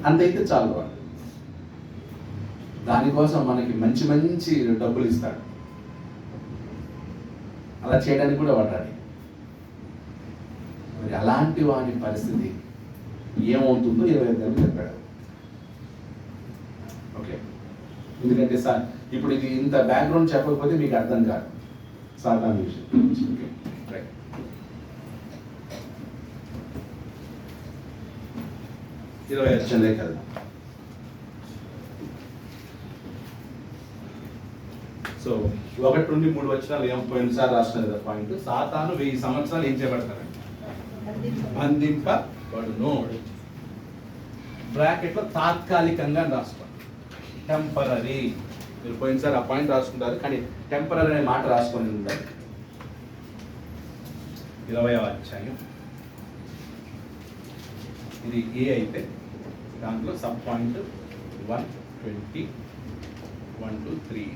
S1: అంతైతే చాలు. వాడు దానికోసం మనకి మంచి మంచి డబ్బులు ఇస్తాడు, అలా చేయడానికి కూడా వాడాలి. మరి అలాంటి వాని పరిస్థితి ఏమవుతుందో 25 చెప్పాడు. ఓకే, ఎందుకంటే సార్ ఇప్పుడు ఇది ఇంత బ్యాక్గ్రౌండ్ చెప్పకపోతే మీకు అర్థం కాదు సాధారణ విషయం. 20 కదా. సో 1 నుండి 3 వచనాలు ఏం పోయినసారి రాసిన పాయింట్, సాతాను 1000 సంవత్సరాలు ఏం చేయబడతారండి? బంధింపబడును. బ్రాకెట్లో తాత్కాలికంగా రాసుకోండి, టెంపరరీ. మీరు పోయినసారి ఆ పాయింట్ రాసుకుంటారు, కానీ టెంపరరీ అనే మాట రాసుకొని ఉండాలి. 20వ అధ్యాయం ఇది ఏ అయితే దాంట్లో సబ్ పాయింట్ 120, 1 to 3.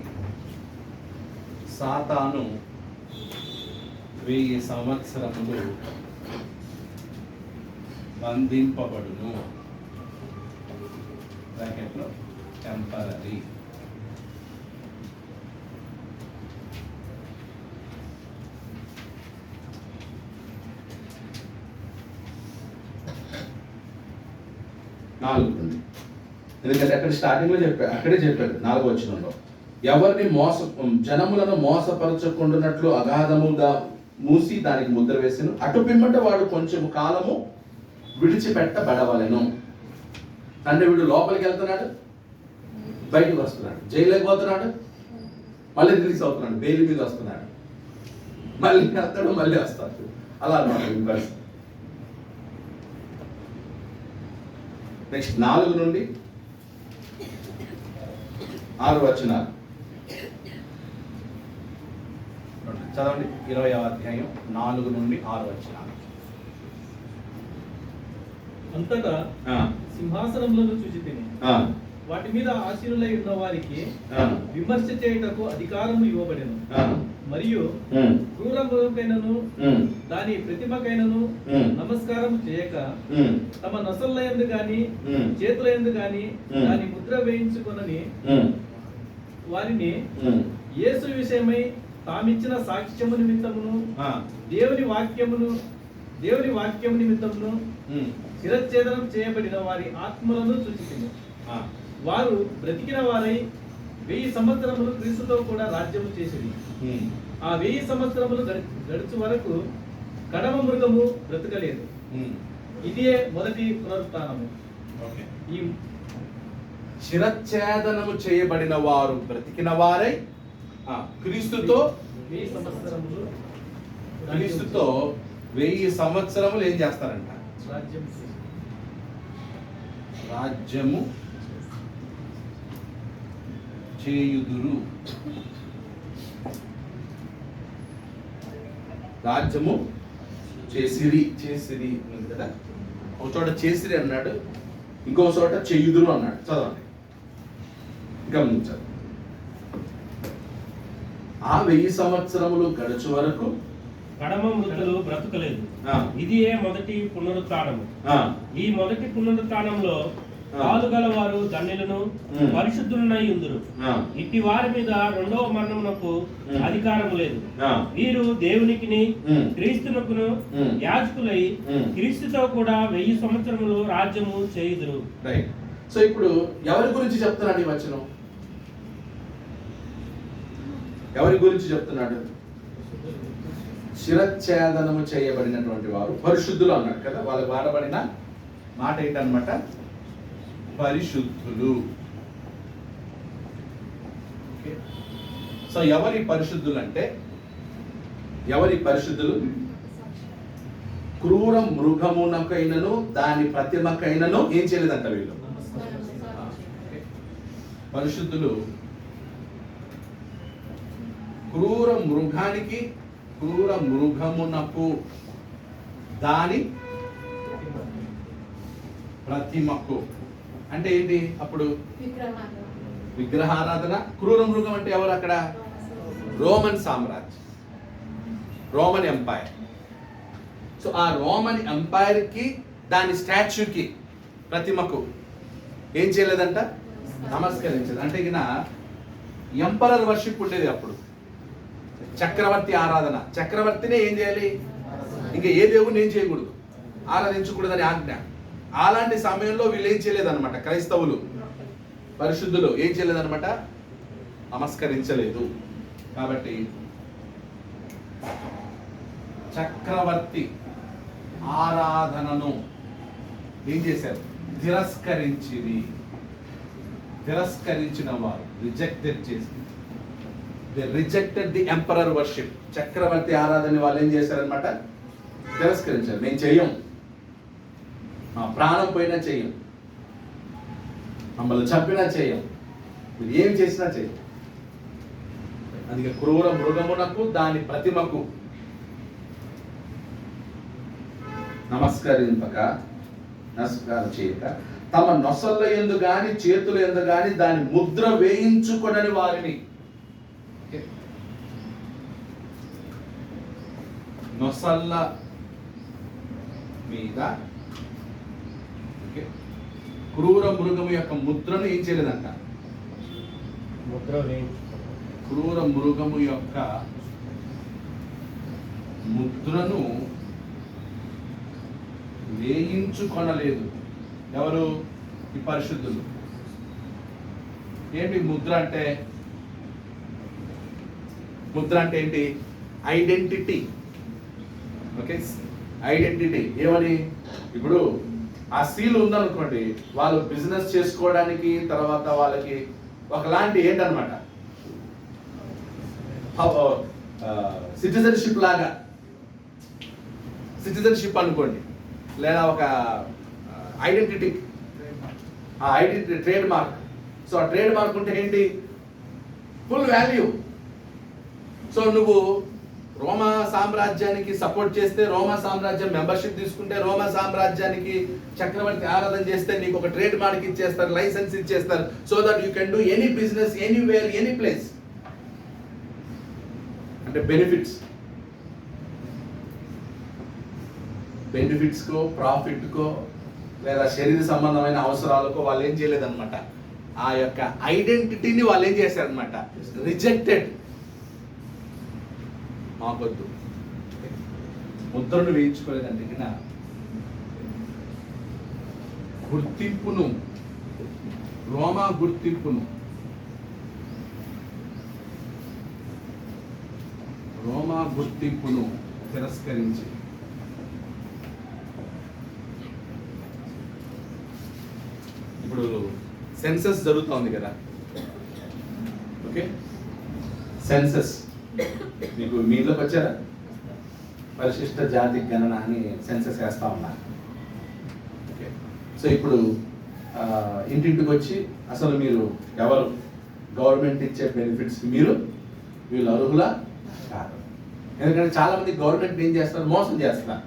S1: సాతాను 1000 సంవత్సరములు బంధింపబడును, బ్రాకెట్లో టెంపరరీ. నాలుగు ఉంది, ఎందుకంటే అక్కడ స్టార్టింగ్లో అక్కడే చెప్పాడు 4వ వచనంలో, ఎవరిని జనములను మోసపరచకుండానట్లు అగాధముగా మూసి దానికి ముద్ర వేసెను, అటు పిమ్మట వాడు కొంచెం కాలము విడిచిపెట్టబడవలెను. అంటే వీడు లోపలికి వెళ్తున్నాడు, బయటకు వస్తున్నాడు, జైలుకి పోతున్నాడు, మళ్ళీ రిలీజ్ అవుతున్నాడు, బెయిల్ మీద వస్తున్నాడు, మళ్ళీ వెళ్తాడు, మళ్ళీ వస్తాడు. అలా అన్నమాట. నెక్స్ట్ 4 నుండి 6 వచనాలు చదవండి. 20వ అధ్యాయం 4 నుండి 6 వచనాలు.
S2: అంతటా సింహాసనములను చూచితిని, వాటి మీద ఆసీనులై ఉన్న వారికి విమర్శ చేయుటకు అధికారము ఇవ్వబడెను. మరియు క్రూర మృగముకైనను దాని ప్రతిమకైనను నమస్కారం చేయక తమ నొసళ్ళయందు గాని చేతులయందు గాని దాని ముద్ర వేయించుకొనని వారిని యేసు విషయమై తామిచ్చిన సాక్ష్యము నిమిత్తమును దేవుని వాక్యమును దేవుని వాక్యం నిమిత్తమును శిరచ్ఛేదనం చేయబడిన వారి ఆత్మలను చూచితిని. వారు బ్రతికిన వారై 1000 సంవత్సరములు క్రీస్తుతో కూడా రాజ్యము చేసేది. ఆ 1000 సంవత్సరములు గడుచు వరకు కడమ మృగము బ్రతకలేదు. ఇదే మొదటి పునరుత్థానము. ఈ
S1: శిరచ్ఛేదనము చేయబడిన వారు బ్రతికిన వారై క్రీస్తుతో
S2: 1000 సంవత్సరములు
S1: క్రీస్తుతో 1000 సంవత్సరములు ఏం చేస్తారంట? రాజ్యము చేయుదురు. రాజ్యము చేసిరి ఉంది కదా. ఒక చోట చేసిరి అన్నాడు, ఇంకో చోట చేయుదురు అన్నాడు. చదవండి, గమనించాలి. ఆ 1000 సంవత్సరములు గడుచు వరకు
S3: కడమ మృతులు బ్రతకలేదు. ఇది మొదటి పునరుత్థానము. ఈ మొదటి పునరుత్థానంలో పాలుగల వారు ధన్యులను పరిశుద్ధులనై ఉందురు. ఇట్టి వారి మీద రెండవ మరణమునకు అధికారం లేదు. వీరు దేవునికిని క్రీస్తునకును యాజకులై క్రీస్తుతో కూడా 1000 సంవత్సరములు రాజ్యము చేయుదురు.
S1: సో ఇప్పుడు ఎవరి గురించి చెప్తున్నాడు ఈ వచనం? ఎవరి గురించి చెప్తున్నాడు? శిరచ్ఛేదనము చేయబడినటువంటి వారు పరిశుద్ధులు అన్నాడు కదా. వాళ్ళకి వాడబడిన మాట ఏంటన్నమాట? పరిశుద్ధులు. సో ఎవరి పరిశుద్ధులు అంటే, ఎవరి పరిశుద్ధులు? క్రూర మృగమునకైనను దాని ప్రతిమకైనను ఏం చేయలేదంట వీళ్ళు. పరిశుద్ధులు క్రూర మృగానికి, క్రూర మృగమునకు దాని ప్రతిమకు అంటే ఏంటి? అప్పుడు విగ్రహారాధన. క్రూర మృగం అంటే ఎవరు అక్కడ? రోమన్ సామ్రాజ్యం, రోమన్ ఎంపైర్. సో ఆ రోమన్ ఎంపైర్ కి, దాని స్టాచ్యూకి, ప్రతిమకు ఏం చేయలేదంట? నమస్కరించలేదు. అంటే ఇక ఎంపరర్ వర్షిప్ ఉండేది అప్పుడు. చక్రవర్తి ఆరాధన. చక్రవర్తినే ఏం చేయాలి? ఇంకా ఏ దేవుడిని ఏం చేయకూడదు, ఆరాధించకూడదని ఆజ్ఞ. అలాంటి సమయంలో వీళ్ళు ఏం చేయలేదన్నమాట, క్రైస్తవులు పరిశుద్ధులు ఏం చేయలేదన్నమాట, నమస్కరించలేదు. కాబట్టి చక్రవర్తి ఆరాధనను ఏం చేశారు? తిరస్కరించిన వారు, రిజెక్టెడ్ చేసి, they rejected the emperor worship. చక్రవర్తి ఆరాధన వాళ్ళు ఏం చేశారనమాట? తిరస్కరించారు. మేము చెయ్యం, మా ప్రాణం పోయినా చెయ్యం, మమ్మల్ని చంపినా చెయ్యం, మీరు ఏం చేసినా చెయ్యం. అందుకే క్రూర మృగమునకు దాని ప్రతిమకు నమస్కారం చేయక, తమ నొసళ్ళ యందు గాని చేతుల యందు గాని దాని ముద్ర వేయించుకొనని వారిని. నొసళ్ళ మీద క్రూర మృగము యొక్క ముద్రను ఏం చేయలేదంట? క్రూర మృగము యొక్క ముద్రను వేయించుకొనలేదు. ఎవరు? ఈ పరిశుద్ధులు. ఏంటి ముద్ర అంటే? ముద్ర అంటే ఏంటి? ఐడెంటిటీ. Okay, identity. ఏమని? ఇప్పుడు ఆ సీల్ ఉందనుకోండి, వాళ్ళు బిజినెస్ చేసుకోవడానికి, తర్వాత వాళ్ళకి ఒకలాంటి ఏంటనమాట, సిటిజన్షిప్ లాగా. సిటిజన్షిప్ అనుకోండి, లేదా ఒక ఐడెంటిటీ, ఆ ఐడెంటిటీ ట్రేడ్ మార్క్. సో ఆ ట్రేడ్ మార్క్ ఉంటే ఏంటి? Full value. సో నువ్వు రోమా సామ్రాజ్యానికి సపోర్ట్ చేస్తే, రోమా సామ్రాజ్యం మెంబర్షిప్ తీసుకుంటే, రోమా సామ్రాజ్యానికి చక్రవర్తి ఆరాధన చేస్తే నీకు ఒక ట్రేడ్ మార్క్ ఇచ్చేస్తారు, లైసెన్స్ ఇచ్చేస్తారు. So that you can do any business anywhere, any place. అంటే బెనిఫిట్స్కో, ప్రాఫిట్కో, లేదా శరీర సంబంధమైన అవసరాలకో వాళ్ళు ఏం చేయలేదన్నమాట. ఆ యొక్క ఐడెంటిటీని వాళ్ళు ఏం చేశారనమాట? రిజెక్టెడ్. మాకొద్దు. ముద్రను వేయించుకోలేదంటే కింద గుర్తింపును, రోమా గుర్తింపును, రోమా గుర్తింపును తిరస్కరించి ఇప్పుడు సెన్సస్ జరుగుతోంది కదా, ఓకే, సెన్సస్ మీకు మీ ఇంట్లోకి వచ్చారా? పరిశిష్ట జాతి గణన అని సెన్సస్ వేస్తా ఉన్నారు. ఓకే, సో ఇప్పుడు ఇంటింటికి వచ్చి అసలు మీరు ఎవరు, గవర్నమెంట్ ఇచ్చే బెనిఫిట్స్ వీళ్ళు అర్హులా కాదు. ఎందుకంటే చాలా మంది గవర్నమెంట్ ఏం చేస్తారు, మోసం చేస్తారు,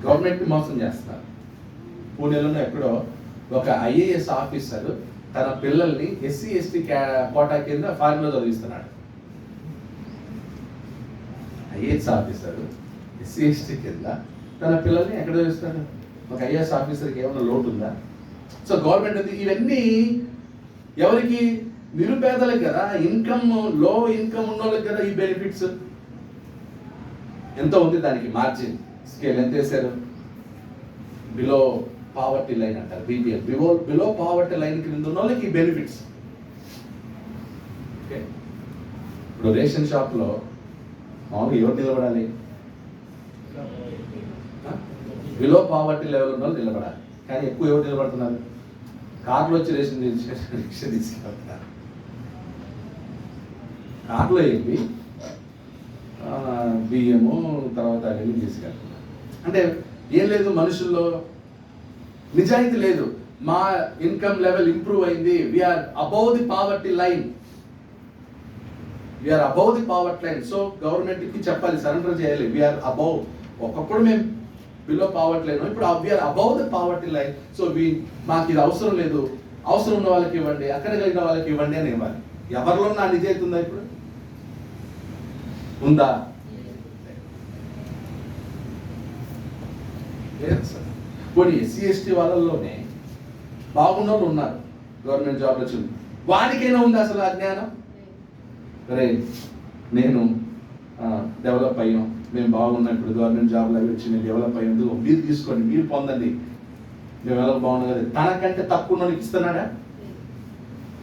S1: గవర్నమెంట్ మోసం చేస్తారు. పూణేలోనే ఎక్కడో ఒక ఐఏఎస్ ఆఫీసర్ తన పిల్లల్ని ఎస్సీ ఎస్టీ కోటా కింద ఫారిన్లో చదివిస్తున్నాడు. ఐఏఎస్ ఆఫీసర్ ఎస్సీ ఎస్టీ కింద తన పిల్లల్ని ఎక్కడ చదివిస్తాడు? ఒక ఐఏఎస్ ఆఫీసర్కి ఏమైనా లోటు ఉందా? సో గవర్నమెంట్ ఇవన్నీ ఎవరికి? నిరుపేదలకు కదా, ఇన్కమ్ లో ఇన్కమ్ ఉన్న వాళ్ళకి కదా ఈ బెనిఫిట్స్. ఎంత ఉంది దానికి మార్జిన్ స్కేల్ ఎంత వేశారు? బిలో పావర్టీ లైన్ అంటారు, బీపీఎల్, బిలో పావర్టీ లైన్ కింద ఉన్న వాళ్ళకి ఈ బెనిఫిట్స్. ఓకే, ఇప్పుడు రేషన్ షాప్లో మామూలుగా ఎవరు నిలబడాలి? బిలో పావర్టీ లెవెల్ ఉన్న వాళ్ళు నిలబడాలి. కానీ ఎక్కువ ఎవరు నిలబడుతున్నారు? కార్లో వచ్చి రేషన్ రిక్షా తీసుకెళ్తున్నారు. కార్లో వెళ్ళి బియ్యము తర్వాత వెళ్ళి తీసుకెళ్తున్నారు. అంటే ఏం లేదు, మనుషుల్లో నిజాయితీ లేదు. మా ఇన్కమ్ లెవెల్ ఇంప్రూవ్ అయింది, we're above the poverty line, we're above the poverty line. So గవర్నమెంట్కి చెప్పాలి, సరెండర్ చేయాలి, వీఆర్ అబౌవ్. ఒకప్పుడు మేము బిలో పావర్టీ లైన్, ఇప్పుడు we're above the poverty line. So మాకు ఇది అవసరం లేదు, అవసరం ఉన్న వాళ్ళకి ఇవ్వండి, అక్కడ కలిగిన వాళ్ళకి ఇవ్వండి అని ఇవ్వాలి. ఎవరిలో నా నిజాయితీ ఉందా? ఇప్పుడు ఉందా? కొన్ని ఎస్సీ ఎస్టీ వాళ్ళల్లోనే బాగున్న వాళ్ళు ఉన్నారు, గవర్నమెంట్ జాబ్ వచ్చింది, వాడికైనా ఉంది అసలు అజ్ఞానం. అరే నేను డెవలప్ అయ్యాం, మేము బాగున్నాం, ఇప్పుడు గవర్నమెంట్ జాబ్లు అవి వచ్చి నేను డెవలప్ అయ్యేందుకు మీరు తీసుకోండి, మీరు పొందండి, మేము ఎలా బాగున్నాం కదా. తనకంటే తక్కువ ఉన్నోనికి ఇస్తున్నాడా?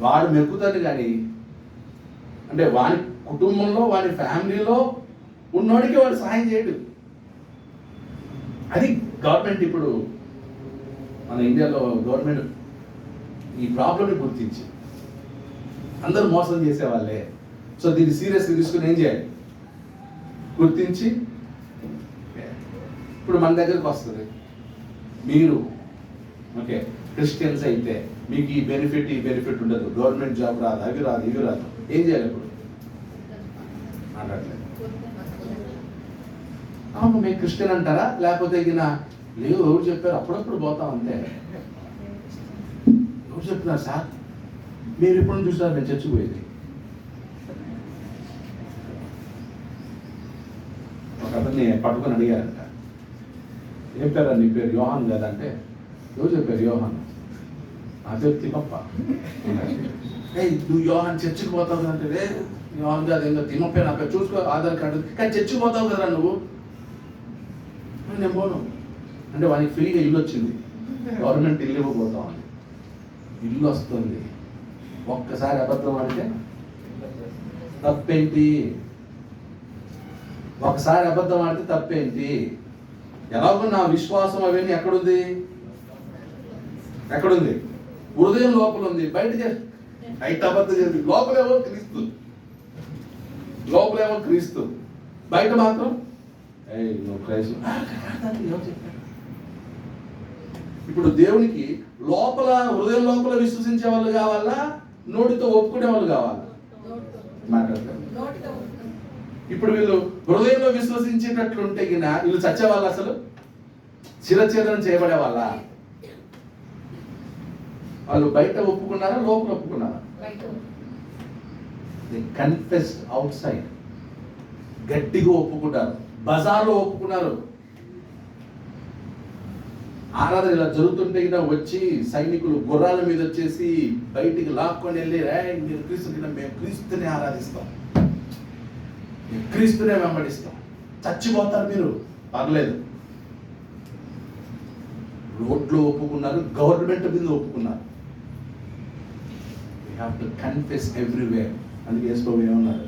S1: వాడు మెక్కుతాడు కానీ, అంటే వాడి కుటుంబంలో వాడి ఫ్యామిలీలో ఉన్నోడికి వాడు సహాయం చేయడు. అది గవర్నమెంట్ ఇప్పుడు మన ఇండియాలో గవర్నమెంట్ ఈ ప్రాబ్లమ్ని గుర్తించి అందరూ మోసం చేసేవాళ్ళే. సో దీన్ని సీరియస్గా తీసుకుని ఏం చేయాలి? గుర్తించి ఇప్పుడు మన దగ్గరకు వస్తుంది, మీరు ఓకే క్రిస్టియన్స్ అయితే మీకు ఈ బెనిఫిట్ ఉండదు, గవర్నమెంట్ జాబ్ రాదు, అవి రాదు, ఇవి రాదు, ఏం చేయాలి? ఇప్పుడు మాట్లాడలేదు. అవును మీరు క్రిస్టియన్ అంటారా? లేకపోతే ఇక లేవు, ఎవరు చెప్పారు? అప్పుడప్పుడు పోతాం అంతే. ఎవరు చెప్తున్నారు సార్? మీరు ఎప్పుడు చూసారు నేను చర్చికి పోయేది? ఒక అతన్ని పట్టుకొని అడిగారంట, ఏం పేరు నీ పేరు? యోహాన్ కదంటే, ఎవరు చెప్పారు యోహాన్? నా పేరు తిమ్మప్ప. నువ్వు యోహాన్ చర్చికి పోతావు కదంటే, యోహాన్ కాదు ఇంకా తిమ్మప్ప, నా పేరు చూసుకో ఆధార్ కార్డు, కానీ చర్చికి పోతావు కదరా నువ్వు. నేను పోను అంటే వానికి ఫ్రీగా ఇల్లు వచ్చింది, గవర్నమెంట్ ఇల్లు ఇవ్వబోతా ఉంది, ఇల్లు వస్తుంది. ఒక్కసారి అబద్ధం ఆడితే తప్పేంటి? ఒకసారి అబద్ధం ఆడితే తప్పేంటి? ఎలాగో నా విశ్వాసం అవన్నీ ఎక్కడుంది? హృదయం లోపల ఉంది, బయట అబద్ధం చేసి లోపలేమో క్రీస్తు, బయట మాత్రం ఇప్పుడు దేవునికి లోపల హృదయం లోపల విశ్వసించే వాళ్ళు కావాలా, నోటితో ఒప్పుకునే వాళ్ళు కావాలా? మాట్లాడతారు. ఇప్పుడు వీళ్ళు హృదయంలో విశ్వసించేటట్లుంటే వీళ్ళు చచ్చేవాళ్ళు, అసలు శిరఛేదనం చేయబడే వాళ్ళ? వాళ్ళు బయట ఒప్పుకున్నారా, లోపల ఒప్పుకున్నారా? కన్ఫెస్డ్ అవుట్ సైడ్, గట్టిగా ఒప్పుకుంటారు, బజార్లో ఒప్పుకున్నారు. ఆరాధన ఇలా జరుగుతుంటే వచ్చి సైనికులు గుర్రాల మీద వచ్చేసి బయటికి లాక్కొని వెళ్ళి, మీరు క్రీస్తు, మేము క్రీస్తునే ఆరాధిస్తాం, క్రీస్తునే వెంబడిస్తాం. చచ్చిపోతారు మీరు, పర్లేదు. రోడ్లో ఒప్పుకున్నారు, గవర్నమెంట్ మీద ఒప్పుకున్నారు. We have to confess everywhere. అందుకే యేసుప్రభువు ఏమన్నారు?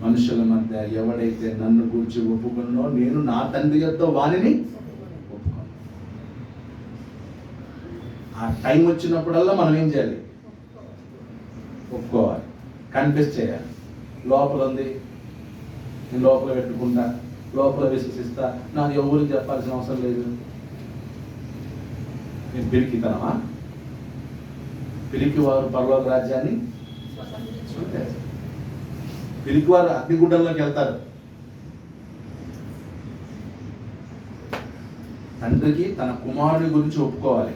S1: మనుషుల మధ్య ఎవడైతే నన్ను గురించి ఒప్పుకున్నో నేను నా తండ్రి యొద్ద వానిని ఒప్పుకోను. ఆ టైం వచ్చినప్పుడల్లా మనం ఏం చేయాలి? ఒప్పుకోవాలి, కన్ఫెస్ చేయాలి. లోపల ఉంది, నేను లోపల పెట్టుకుంటా, లోపల విశ్వసిస్తా, నాకు ఎవరికి చెప్పాల్సిన అవసరం లేదు. నేను పిరికితనమా? పిరికివారు పరలోక రాజ్యాన్ని చూడాలి. పిరికివారు అగ్నిగుండంలోకి వెళ్తారు. తండ్రికి తన కుమారుని గురించి ఒప్పుకోవాలి.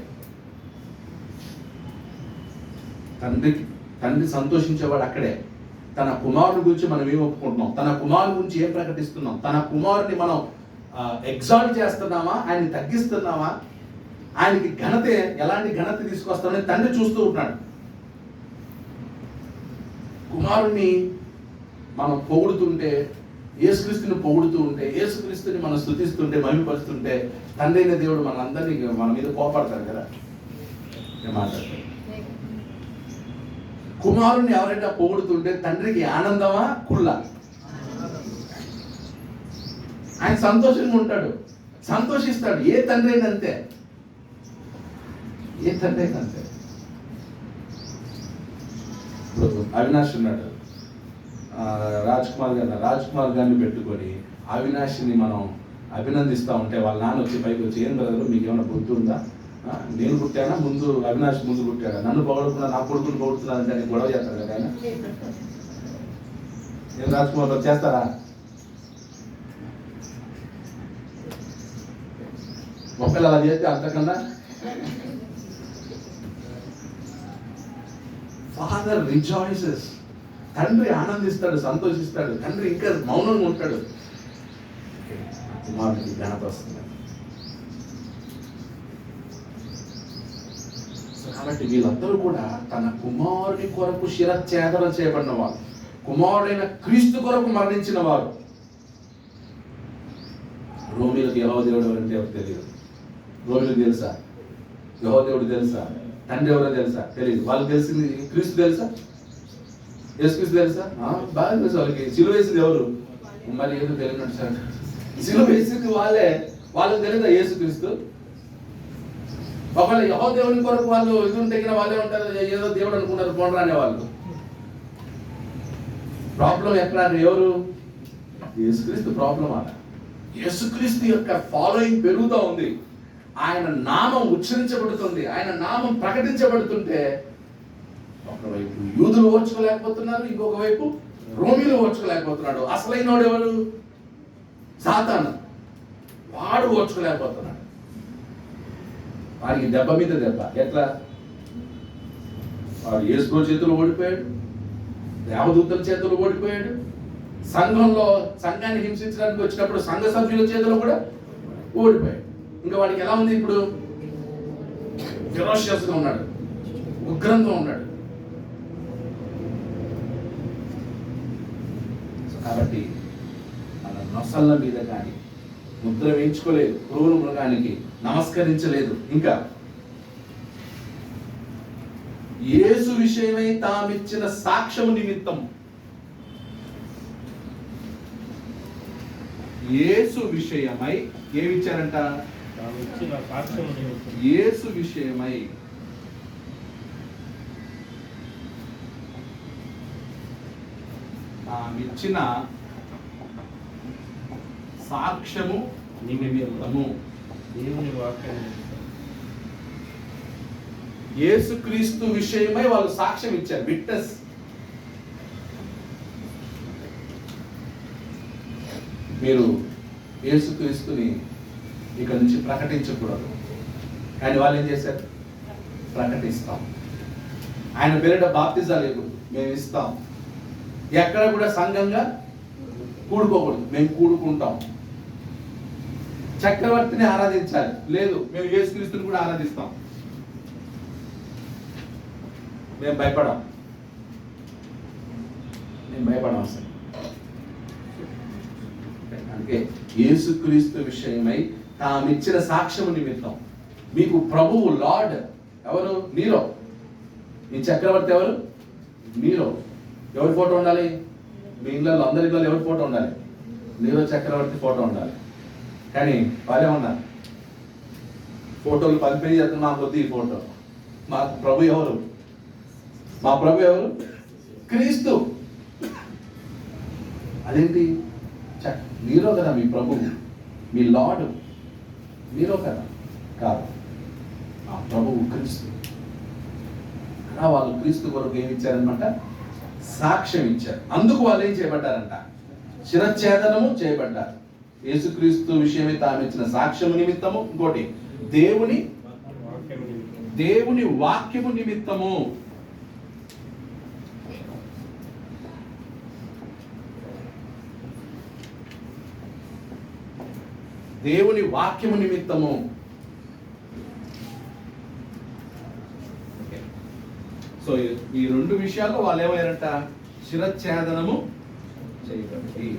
S1: తండ్రి సంతోషించేవాడు అక్కడే. తన కుమారుని గురించి మనం ఏం ఒప్పుకుంటున్నాం? తన కుమారుని గురించి ఏం ప్రకటిస్తున్నాం? తన కుమారుని మనం ఎగ్జాల్ట్ చేస్తున్నామా? ఆయన్ని తగ్గిస్తున్నామా? ఆయనకి ఘనత, ఎలాంటి ఘనత తీసుకొస్తామని తండ్రి చూస్తూ ఉన్నాడు. కుమారుణ్ణి మనం పొగుడుతుంటే, యేసుక్రీస్తుని పొగుడుతూ ఉంటే, యేసుక్రీస్తుని మనం స్తుతిస్తుంటే, మహిమపరుస్తుంటే, తండ్రి అయిన దేవుడు మనందరినీ మన మీద కోపడతాడు కదా. మాట్లాడతాడు. కుమారుణ్ణి ఎవరైనా పొగుడుతుంటే తండ్రికి ఆనందమా కుళ్ళ? ఆయన సంతోషంగా ఉంటాడు, సంతోషిస్తాడు. ఏ తండ్రి అయినా అంతే, ఏ తండ్రి అయినా అంతే. ఇప్పుడు అవినాష్ ఉన్నాడు, రాజ్ కుమార్ గారిని పెట్టుకొని అవినాష్ని మనం అభినందిస్తూ ఉంటే వాళ్ళ నాన్న వచ్చి పైకి వచ్చి, ఏం బ్రదరు మీకు ఏమైనా బుద్ధి ఉందా? నేను పుట్టానా ముందు, అవినాష్ ముందు పుట్టాడా? నన్ను పొగడకుండా నా కొడుకుని పొగుడుతున్నానంటే ఆయన గొడవ చేస్తాడు కదా ఆయన. ఏం రాజ్ కుమార్ గారు చేస్తారా? ఒకళ్ళు అలా చేస్తే అంతకన్నా ఫాదర్ రిజాయిసెస్. తండ్రి ఆనందిస్తాడు, సంతోషిస్తాడు. తండ్రి ఇంకా మౌనంగా ఉంటాడు. కుమారునికి ఘనత వస్తుంది. కాబట్టి వీళ్ళందరూ కూడా తన కుమారుని కొరకు శిరచ్ఛేదన చేయబడిన వారు, కుమారుడైన క్రీస్తు కొరకు మరణించిన వారు. రోమిలకు యెహోవా దేవుడు ఎవరంటే ఎవరు తెలియదు. రోమిలకు తెలుసా? యెహోవా దేవుడు తెలుసా? తండ్రి ఎవరో తెలుసా? తెలియదు. వాళ్ళకి తెలిసింది క్రీస్తు తెలుసా? యేసుక్రీస్తు తెలుసా? బాగా తెలుసు వాళ్ళకి. సిలువ వేసింది ఎవరు? మరి ఏదో తెలియనట్టు సార్. సిలువ వేసింది వాళ్ళే. వాళ్ళకి తెలియదా యేసుక్రీస్తు? ఒకవేళ యెహోవా దేవుని కొరకు వాళ్ళు ఎదురు తగిన వాళ్ళే ఉంటారు, ఏదో దేవుడు అనుకున్నారు పోండ్రా అనే వాళ్ళు. ప్రాబ్లం ఎక్కడ? ఎవరు? యేసుక్రీస్తు ప్రాబ్లం అలా. యేసుక్రీస్తు యొక్క ఫాలోయింగ్ పెరుగుతూ ఉంది. ఆయన నామం ఉచ్చరించబడుతుంది, ఆయన నామం ప్రకటించబడుతుంటే ఒకవైపు యూదులు ఓర్చుకోలేకపోతున్నారు, ఇంకొక వైపు రోమీలు ఓర్చుకోలేకపోతున్నాడు. అసలైన వాడు ఎవరు? సాతాను. వాడు ఓర్చుకోలేకపోతున్నాడు. వాడికి దెబ్బ మీద దెబ్బ. ఎట్లా? వాడు యేసు చేతులు ఓడిపోయాడు, దేవదూతల చేతులు ఓడిపోయాడు, సంఘాన్ని హింసించడానికి వచ్చినప్పుడు సంఘ సభ్యుల చేతులు కూడా ఓడిపోయాడు. ఇంకా వాడికి ఎలా ఉంది ఇప్పుడు? ఫెరోషియస్గా ఉన్నాడు, ఉగ్రంగా ఉన్నాడు. కాబట్టి మన నొసళ్ళ మీద కానీ ముద్ర వేయించుకోలేదు, క్రూర మృగానికి నమస్కరించలేదు. ఇంకా యేసు విషయమై తామిచ్చిన సాక్ష్యము నిమిత్తం, యేసు విషయమై ఏమిచ్చారంట? యేసు విషయమై తామిచ్చిన సాక్ష్యము నిమిత్తము.
S3: దేవుని వాక్యం
S1: యేసుక్రీస్తు విషయమై వాళ్ళు సాక్ష్యం ఇచ్చారు, విట్నెస్. మీరు యేసుక్రీస్తుని ఇక నుంచి ప్రకటించకూడదు, కానీ వాళ్ళు ఏం చేశారు? ప్రకటిస్తాం. ఆయన పేరిట బాప్తిజాలు మేము ఇస్తాం. ఎక్కడ కూడా సంఘంగా కూడుకోకూడదు, మేము కూడుకుంటాం. చక్రవర్తిని ఆరాధించాలి, లేదు మేము యేసుక్రీస్తుని కూడా ఆరాధిస్తాం. మేము భయపడాం అసలు. అందుకే యేసుక్రీస్తు విషయమై తామిచ్చిన సాక్ష్యము నిమిత్తం. మీకు ప్రభువు లార్డ్ ఎవరు? నీరో. మీ చక్రవర్తి ఎవరు? నీరో. ఎవరి ఫోటో ఉండాలి? మీ ఇళ్ళలో అందరి ఇళ్ళలో ఎవరి ఫోటో ఉండాలి? నీరో చక్రవర్తి ఫోటో ఉండాలి. కానీ వాళ్ళే ఉన్నారు, ఫోటోలు పంపిణీ చేస్తున్న మా కొద్ది ఈ ఫోటో. మా ప్రభు ఎవరు? మా ప్రభు ఎవరు? క్రీస్తు. అదేంటి? నీరో కదా మీ ప్రభు, మీ లార్డ్ నీరో కదా? కాదు, ఆ ప్రభువు క్రీస్తు. అలా వాళ్ళు క్రీస్తు కొరకు ఏమి ఇచ్చారనమాట? సాక్ష్యం ఇచ్చారు. అందుకు వాళ్ళు ఏం చేయబడ్డారంట? శిరచ్ఛేదనము చేయబడ్డారు. యేసుక్రీస్తు విషయమే తాము ఇచ్చిన సాక్ష్యము నిమిత్తము. ఇంకోటి దేవుని వాక్యము నిమిత్తము. దేవుని వాక్యము నిమిత్తము. సో ఈ రెండు విషయాల్లో వాళ్ళు ఏమయ్యారంట? శిరచ్ఛేదనము చేయబడి.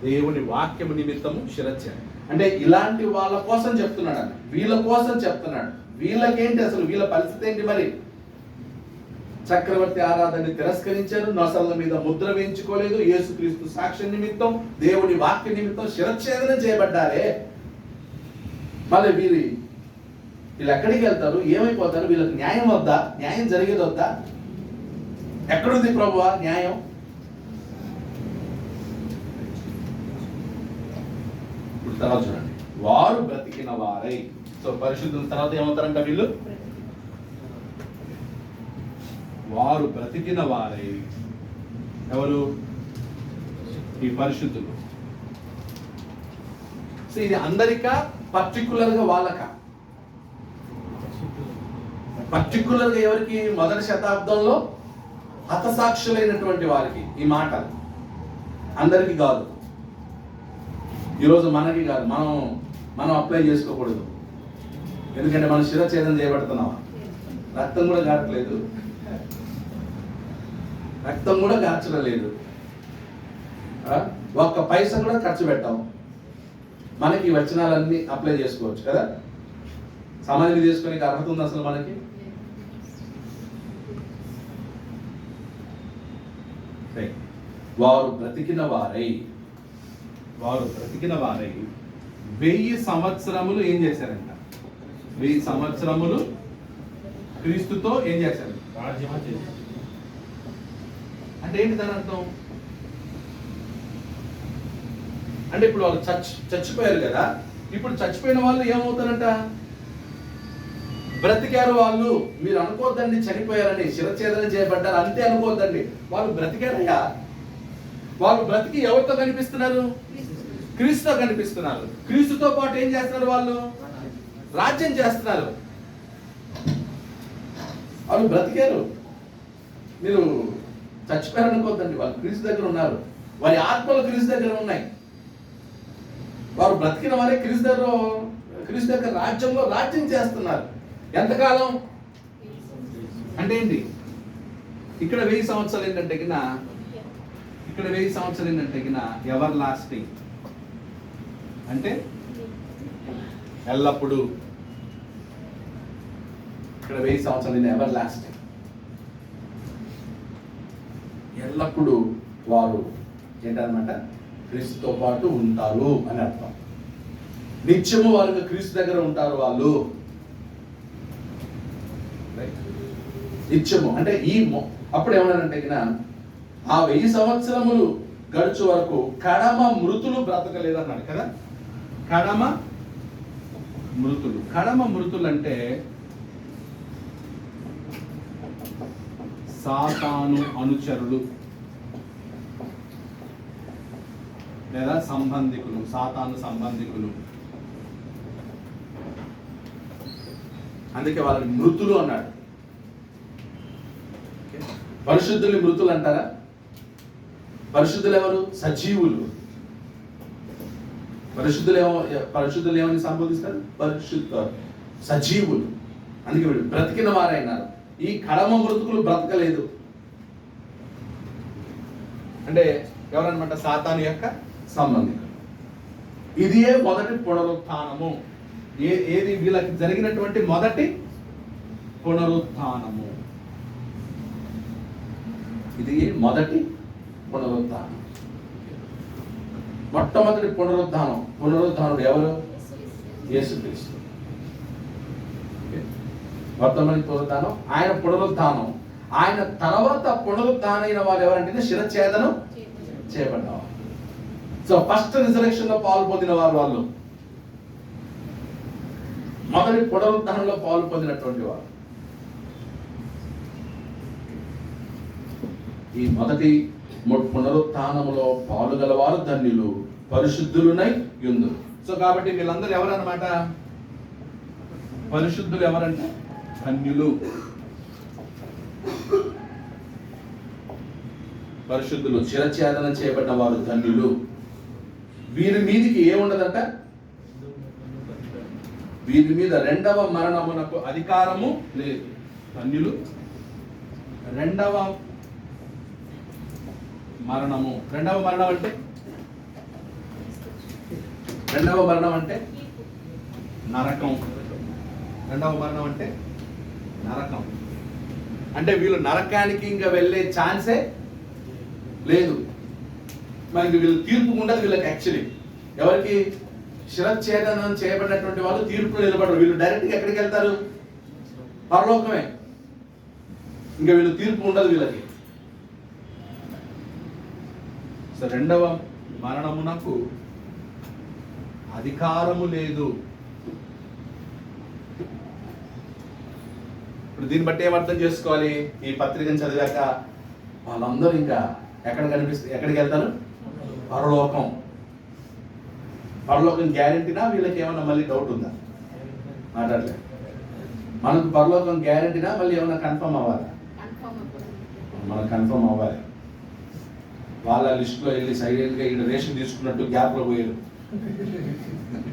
S1: దేవుని వాక్యము నిమిత్తము శిరచ్ఛేదం అంటే ఇలాంటి వాళ్ళ కోసం చెప్తున్నాడు అన్న, వీళ్ళ కోసం చెప్తున్నాడు. వీళ్ళకేంటి అసలు? వీళ్ళ పరిస్థితి ఏంటి మరి? చక్రవర్తి ఆరాధనని తిరస్కరించారు, నొసళ్ళ మీద ముద్ర వేయించుకోలేదు, యేసుక్రీస్తు సాక్ష్యం నిమిత్తం, దేవుని వాక్య నిమిత్తం శిరచ్ఛేదనం చేయబడ్డారే. మళ్ళీ వీళ్ళు ఎక్కడికి వెళ్తారు? ఏమైపోతారు? వీళ్ళకి న్యాయం వద్దా? న్యాయం జరిగేది వద్దా? ఎక్కడుంది ప్రభువా న్యాయం? ఇప్పుడు తర్వాత చూడండి, వారు బ్రతికిన వారై. సో పరిశుద్ధుల తర్వాత ఏమవుతారంట వీళ్ళు? వారు బ్రతికిన వారై. ఎవరు? ఈ పరిశుద్ధులు. సో ఇది అందరికా, పర్టికులర్గా వాళ్ళకా? పర్టికులర్గా ఎవరికి? మొదటి శతాబ్దంలో హతసాక్షులైనటువంటి వారికి ఈ మాటలు. అందరికీ కాదు. ఈరోజు మనకి కాదు, మనం అప్లై చేసుకోకూడదు. ఎందుకంటే మనం శిరచ్ఛేదం చేయబడుతున్నాం. రక్తం కూడా కారట్లేదు, రక్తం కూడా కార్చడం లేదు, ఒక్క పైసా కూడా ఖర్చు పెట్టాం. మనకి ఈ వచనాలన్నీ అప్లై చేసుకోవచ్చు కదా? సమాధి చేసుకునే అర్హత ఉంది అసలు మనకి? వారు బ్రతికిన వారై, వారు బ్రతికిన వారై 1000 సంవత్సరములు ఏం చేశారంట? 1000 సంవత్సరములు క్రీస్తుతో ఏం చేశారు? అంటే ఏంటి దాని అర్థం? అంటే ఇప్పుడు వాళ్ళు చచ్చిపోయారు కదా, ఇప్పుడు చచ్చిపోయిన వాళ్ళు ఏమవుతారంట? బ్రతికారు వాళ్ళు. మీరు అనుకోవద్దండి చనిపోయారని, శిరచ్ఛేదనం చేయబడ్డారు అంతే అనుకోవద్దండి. వాళ్ళు బ్రతికారయ్యా. వాళ్ళు బ్రతికి ఎవరితో కనిపిస్తున్నారు? క్రీస్తుతో కనిపిస్తున్నారు. క్రీస్తుతో పాటు ఏం చేస్తున్నారు? వాళ్ళు రాజ్యం చేస్తున్నారు. వాళ్ళు బ్రతికారు. మీరు చచ్చిపోయారు అనుకోవద్దండి, వాళ్ళు క్రీస్తు దగ్గర ఉన్నారు. వారి ఆత్మలు క్రీస్తు దగ్గర ఉన్నాయి. వారు బ్రతికిన వారే క్రీస్తు దగ్గర రాజ్యంలో రాజ్యం చేస్తున్నారు. ఎంతకాలం అంటే ఏంటి? ఇక్కడ 1000 సంవత్సరాలు ఏంటంటే ఇక్కడ 1000 సంవత్సరాలు ఏంటంటే ఎవర్ లాస్టింగ్ అంటే ఎల్లప్పుడు. ఇక్కడ 1000 సంవత్సరాలు ఎవర్ లాస్టింగ్, ఎల్లప్పుడు వారు ఏంటన్నమాట? క్రీస్తుతో పాటు ఉంటారు అని అర్థం. నిత్యము వారు క్రీస్తు దగ్గర ఉంటారు వాళ్ళు. నిత్యము అంటే అప్పుడు ఏమన్నారంటే ఆ 1000 సంవత్సరములు గడుచు వరకు కడమ మృతులు బ్రతకలేదు అన్నాడు కదా. కడమ మృతులు అంటే సాతాను అనుచరులు లేదా సంబంధికులు, సాతాను సంబంధికులు. అందుకే వాళ్ళని మృతులు అన్నాడు. పరిశుద్ధులు మృతులు అంటారా? పరిశుద్ధులు ఎవరు? సజీవులు. పరిశుద్ధులు ఏమని సంబోధిస్తారు? పరిశుద్ధ సజీవులు. అందుకే వీళ్ళు బ్రతికిన వారైనారు. ఈ కడమ మృతుకులు బ్రతకలేదు. అంటే ఎవరన్నమాట? సాతాను యొక్క సంబంధికులు. ఇదియే మొదటి పునరుత్థానము. ఏది వీళ్ళకి జరిగినటువంటి మొదటి పునరుత్థానము. ఇది మొదటి పునరుత్థానం. మొట్టమొదటి పునరుద్ధానుడు ఎవరు? యేసుక్రీస్తు. మొట్టమొదటి పునరుద్ధానం ఆయన పునరుద్ధానం. ఆయన తర్వాత పునరుద్ధానైన వారు ఎవరంటే శిరఛేదనం చేయబడ్డవారు. సో ఫస్ట్ రిజరెక్షన్ లో పాలు పొందిన వారు వాళ్ళు. మొదటి పునరుద్ధానంలో పాలు పొందినటువంటి వారు. ఈ మొదటి పునరుత్థానములో పాలుగలవారు ధన్యులు, పరిశుద్ధులునై యుందురు. సో కాబట్టి వీళ్ళందరూ ఎవరన్నమాట? పరిశుద్ధులు. ఎవరంటే ధన్యులు, పరిశుద్ధులు, శిరఛేదనం చేయబడిన వారు ధన్యులు. వీరి మీదికి ఏముండదంట? వీరి మీద రెండవ మరణమునకు అధికారము లేదు. ధన్యులు. రెండవ మరణము అంటే నరకం. రెండవ మరణం అంటే నరకం. అంటే వీళ్ళు నరకానికి ఇంకా వెళ్ళే ఛాన్సే లేదు. మనకి వీళ్ళు తీర్పు ఉండదు వీళ్ళకి. యాక్చువల్లీ ఎవరికి? శిరఛేదనం చేయబడినటువంటి వాళ్ళు తీర్పులో నిలబడరు. వీళ్ళు డైరెక్ట్గా ఎక్కడికి వెళ్తారు? పరలోకమే. ఇంకా వీళ్ళు తీర్పు ఉండదు వీళ్ళకి. సో రెండవ మరణమునకు అధికారము లేదు. ఇప్పుడు దీన్ని బట్టి ఏమర్థం చేసుకోవాలి? ఈ పత్రికను చదివాక వాళ్ళందరూ ఇంకా ఎక్కడికి వెళ్తారు? పరలోకం. పరలోకం గ్యారెంటీనా? వీళ్ళకి ఏమన్నా మళ్ళీ డౌట్ ఉందా? మాట్లాడలేదు. మనకు పరలోకం గ్యారెంటీనా? మళ్ళీ ఏమన్నా కన్ఫర్మ్ అవ్వాలా? మనం కన్ఫర్మ్ అవ్వాలి. వాళ్ళ లిస్టులో వెళ్ళి సైలెంట్గా ఇక్కడ రేషన్ తీసుకున్నట్టు గ్యాప్లో పోయారు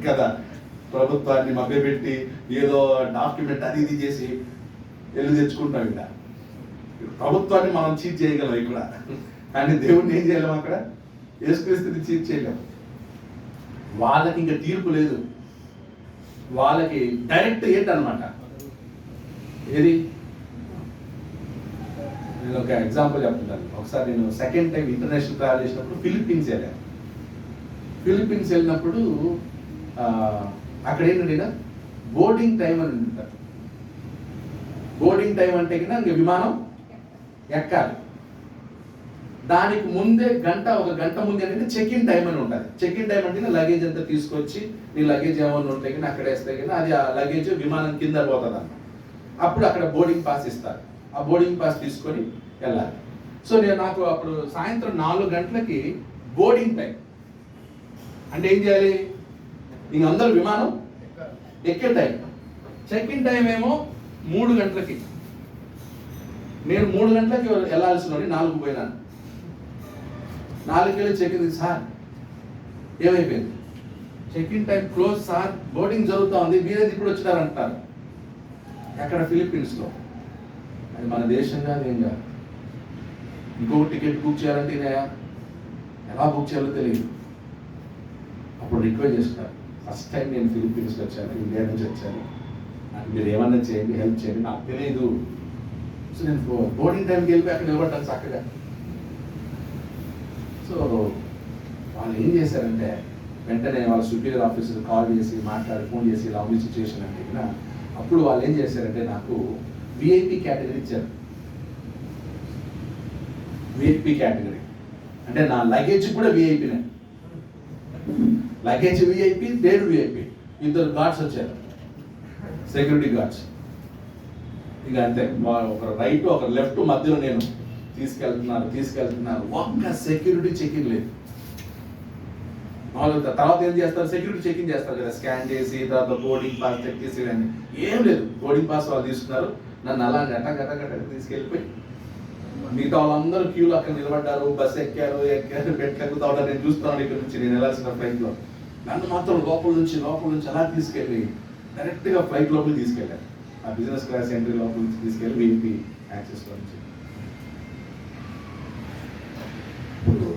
S1: కదా. ప్రభుత్వాన్ని మభ్యపెట్టి ఏదో డాక్యుమెంట్ అది ఇది చేసి వెళ్ళి తెచ్చుకుంటాం. ఇక్కడ ప్రభుత్వాన్ని మనం చీట్ చేయగలం ఇక్కడ, కానీ దేవుడిని ఏం చేయలేం. అక్కడ యేసుక్రీస్తుని చీట్ చేయలేం. వాళ్ళకి ఇంకా తీర్పు లేదు. వాళ్ళకి డైరెక్ట్ ఏంటన్నమాట? ఏది? నేను ఒక ఎగ్జాంపుల్ చెప్తున్నాను. ఒకసారి నేను సెకండ్ టైం ఇంటర్నేషనల్ ట్రావెల్ చేసినప్పుడు ఫిలిప్పీన్స్ వెళ్ళాను. ఫిలిప్పీన్స్ వెళ్ళినప్పుడు అక్కడ ఏంటంటే బోర్డింగ్ టైం అని ఉంటారు. బోర్డింగ్ టైం అంటే కన్నా ఇంక విమానం ఎక్కాలి. దానికి ముందే ఒక గంట ముందే ఏంటంటే చెక్ ఇన్ టైం అని ఉంటుంది. చెక్ ఇన్ టైం అంటే లగేజ్ అంతా తీసుకొచ్చి నీ లగేజ్ ఏమైనా ఉంటే కానీ అక్కడ వేస్తే కానీ అది ఆ లగేజ్ విమానం కింద పోతుంది అన్న. అప్పుడు అక్కడ బోర్డింగ్ పాస్ ఇస్తారు. ఆ బోర్డింగ్ పాస్ తీసుకొని వెళ్ళాలి. సో నాకు అప్పుడు సాయంత్రం 4 గంటలకి బోర్డింగ్ టైం. అంటే ఏం చేయాలి? ఇంక అందరూ విమానం ఎక్కే టైం. చెక్ ఇన్ టైం ఏమో 3 గంటలకి. నేను 3 గంటలకి వెళ్ళాల్సిన 4కు పోయినాను. 4కి వెళ్ళి చెక్ ఇన్. సార్ ఏమైపోయింది? Check in time close sir, boarding జరుగుతూ ఉంది, మీరేది ఇప్పుడు వచ్చినారంటారు. ఎక్కడ? ఫిలిప్పీన్స్లో. అది మన దేశం కాదు, ఏం కాదు. ఇంకొక టికెట్ బుక్ చేయాలంటే ఎలా బుక్ చేయాలో తెలియదు. అప్పుడు రిక్వెస్ట్ చేస్తారు. ఫస్ట్ టైం నేను ఫిలిప్పీన్స్కి వచ్చాను, ఇండియా నుంచి వచ్చాను, నాకు మీరు ఏమన్నా చేయండి, హెల్ప్ చేయండి, నాకు తెలియదు. సో నేను బోర్డింగ్ టైంకి వెళ్ళి అక్కడ నిలబడ్డాను చక్కగా. సో వాళ్ళు ఏం చేశారంటే వెంటనే వాళ్ళ సుపీరియర్ ఆఫీసర్ కాల్ చేసి ఫోన్ చేసి ఇలా ఉంది సిచ్యువేషన్ అంటే అప్పుడు వాళ్ళు ఏం చేశారంటే నాకు విఐపి కేటగిరీ ఇచ్చారు. విఐపి కేటగిరీ అంటే నా లగేజ్ కూడా విఐపినే. లగేజ్ విఐపి, నేను విఐపి. 2 గార్డ్స్ వచ్చారు, సెక్యూరిటీ గార్డ్స్. ఇక అంతే, ఒక రైట్ ఒక లెఫ్ట్ మధ్యలో నేను తీసుకెళ్తున్నారు. ఒక్క సెక్యూరిటీ చెకింగ్ లేదు. తర్వాత ఏం చేస్తారు? సెక్యూరిటీ చెకింగ్ చేస్తారు కదా, స్కాన్ చేసి తర్వాత బోర్డింగ్ పాస్ చెక్ చేసి కానీ ఏం లేదు. బోర్డింగ్ పాస్ వాళ్ళు తీసుకున్నారు, నన్ను అలా గట్ట తీసుకెళ్ళిపోయి మిగతా వాళ్ళందరూ క్యూలో అక్కడ నిలబడ్డారు, బస్సు ఎక్కారు, బెట్లెక్కుతా ఉంటారు. నేను చూస్తున్నాను ఇక్కడ నుంచి, నేను వెళ్ళాల్సిన ఫ్లైట్లో. నన్ను మాత్రం లోపల నుంచి అలా తీసుకెళ్ళి డైరెక్ట్గా ఫ్లైట్ లోపలికి తీసుకెళ్ళారు. ఆ బిజినెస్ క్లాస్ ఎంట్రీ లోపల నుంచి తీసుకెళ్ళి వీపీ యాక్సెస్లో నుంచి ఇప్పుడు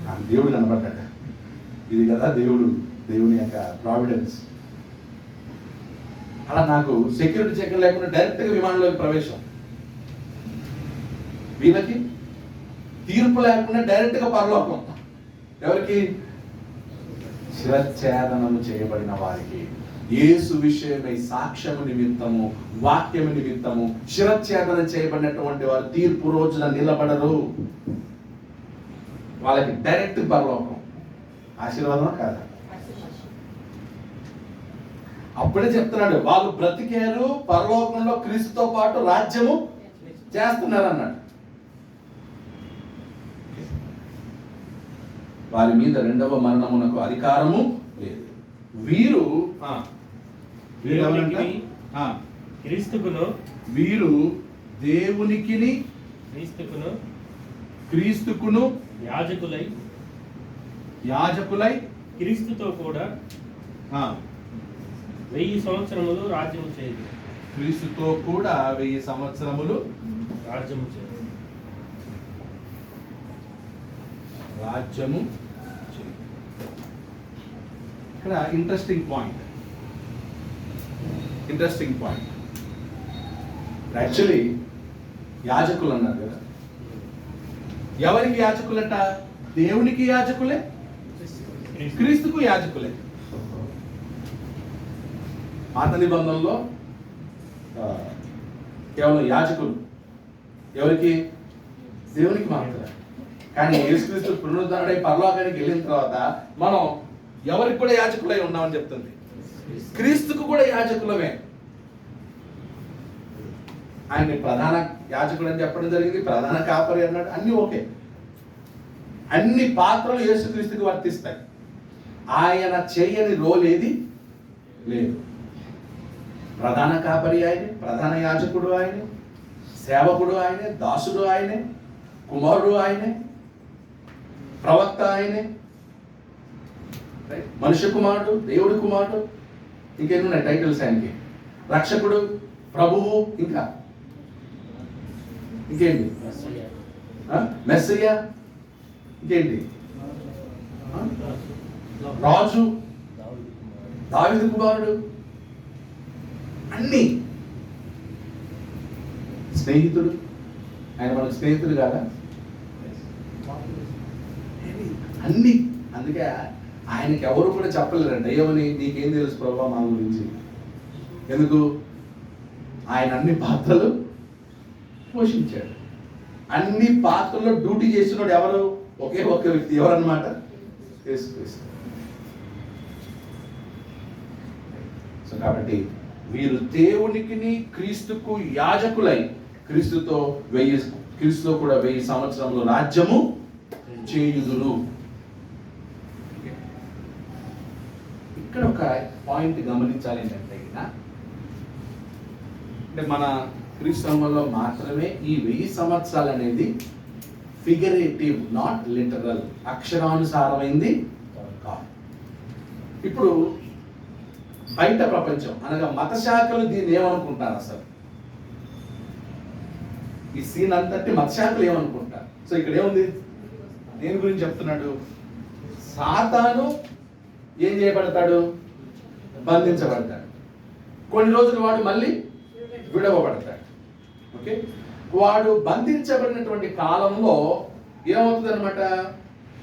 S1: నాకు దేవుడు కనబడ్డాడు. ఇది కదా దేవుని యొక్క ప్రావిడెన్స్. అలా నాకు సెక్యూరిటీ చెక్ లేకుండా డైరెక్ట్గా విమానంలోకి ప్రవేశం. వీళ్ళకి తీర్పు లేకుండా డైరెక్ట్గా పరలోకం. ఎవరికి? శిరచ్ఛేదనము చేయబడిన వారికి. యేసు విషయమై సాక్ష్యము నిమిత్తము, వాక్యము నిమిత్తము శిరచ్ఛేదన చేయబడినటువంటి వారు తీర్పు రోజున నిలబడరు. వాళ్ళకి డైరెక్ట్ పరలోకం. ఆశీర్వాదమా కాదా? అప్పుడే చెప్తున్నాడు, వాళ్ళు బ్రతికారు, పరలోకంలో క్రీస్తుతో పాటు రాజ్యము చేస్తున్నారు అన్నాడు. వారి మీద రెండవ మరణమునకు అధికారము లేదు. వీరు
S3: క్రీస్తుకును
S1: వీరు దేవునికిని క్రీస్తుకును యాజకులై
S3: క్రీస్తుతో కూడా 1000 సంవత్సరములు రాజ్యము చేయదు.
S1: క్రీస్తుతో కూడా 1000 సంవత్సరములు
S3: రాజ్యము చేయదు.
S1: ఇక్కడ ఇంట్రెస్టింగ్ పాయింట్. యాక్చువల్లీ యాజకులు అన్నారు కదా. ఎవరికి యాజకులట? దేవునికి యాజకులే, క్రీస్తుకు యాజకులే. పాత నిబంధనలో కేవలం యాజకులు. ఎవరికి? దేవునికి మాత్రమే. కానీ యేసుక్రీస్తు పునరుద్ధరణై పరలోకానికి వెళ్ళిన తర్వాత మనం ఎవరికి కూడా యాజకులై ఉన్నామని చెప్తుంది. క్రీస్తుకు కూడా యాజకులమే. ఆయన్ని ప్రధాన యాజకుడు అని చెప్పడం జరిగింది, ప్రధాన కాపరి అన్నాడు. అన్ని ఓకే. అన్ని పాత్రలు యేసుక్రీస్తుకి వర్తిస్తాయి. ఆయన చేయని రోల్ ఏది లేదు. ప్రధాన కాపరి ఆయనే, ప్రధాన యాజకుడు ఆయనే, సేవకుడు ఆయనే, దాసుడు ఆయనే, కుమారుడు ఆయనే, ప్రవక్త ఆయనే, మనుష్య కుమారుడు, దేవుడి కుమారుడు, ఇంకేమున్నాయి టైటిల్స్ ఆయనకి? రక్షకుడు, ప్రభువు, ఇంకా ఇంకేంటి? మెస్సయ్య, ఇంకేంటి? రాజు, దావీదు కుమారుడు, అన్ని. స్నేహితుడు, ఆయన మనకు స్నేహితుడు కాదా? అన్ని. అందుకే ఆయనకి ఎవరు కూడా చెప్పలేరంట ఏమని, నీకేం తెలుసు ప్రభావ మా గురించి. ఎందుకు? ఆయన అన్ని పాత్రలు పోషించాడు. అన్ని పాత్రల్లో డ్యూటీ చేసినోడు ఎవరు? ఒకే ఒక్క వ్యక్తి. ఎవరన్నమాట? యేసుక్రీస్తు. సో కాబట్టి వీరు దేవునికిని క్రీస్తుకు యాజకులై క్రీస్తుతో కూడా 1000 సంవత్సరంలో రాజ్యము చేయుదురు. ఇక్కడ ఒక పాయింట్ గమనించాలి ఏంటంటే, అంటే మన క్రీస్తులో మాత్రమే ఈ 1000 సంవత్సరాలు అనేది ఫిగరేటివ్, నాట్ లిటరల్, అక్షరానుసారమైంది కాదు. ఇప్పుడు బయట ప్రపంచం అనగా మత శాఖలు దీన్ని ఏమనుకుంటారు? అసలు ఈ సీన్ అంతటి మత శాఖలు ఏమనుకుంటారు? సో ఇక్కడ ఏముంది? దేని గురించి చెప్తున్నాడు? సాతాను ఏం చేయబడతాడు? బంధించబడతాడు. కొన్ని రోజులు వాడు మళ్ళీ విడవబడతాడు. ఓకే, వాడు బంధించబడినటువంటి కాలంలో ఏమవుతుంది అనమాట?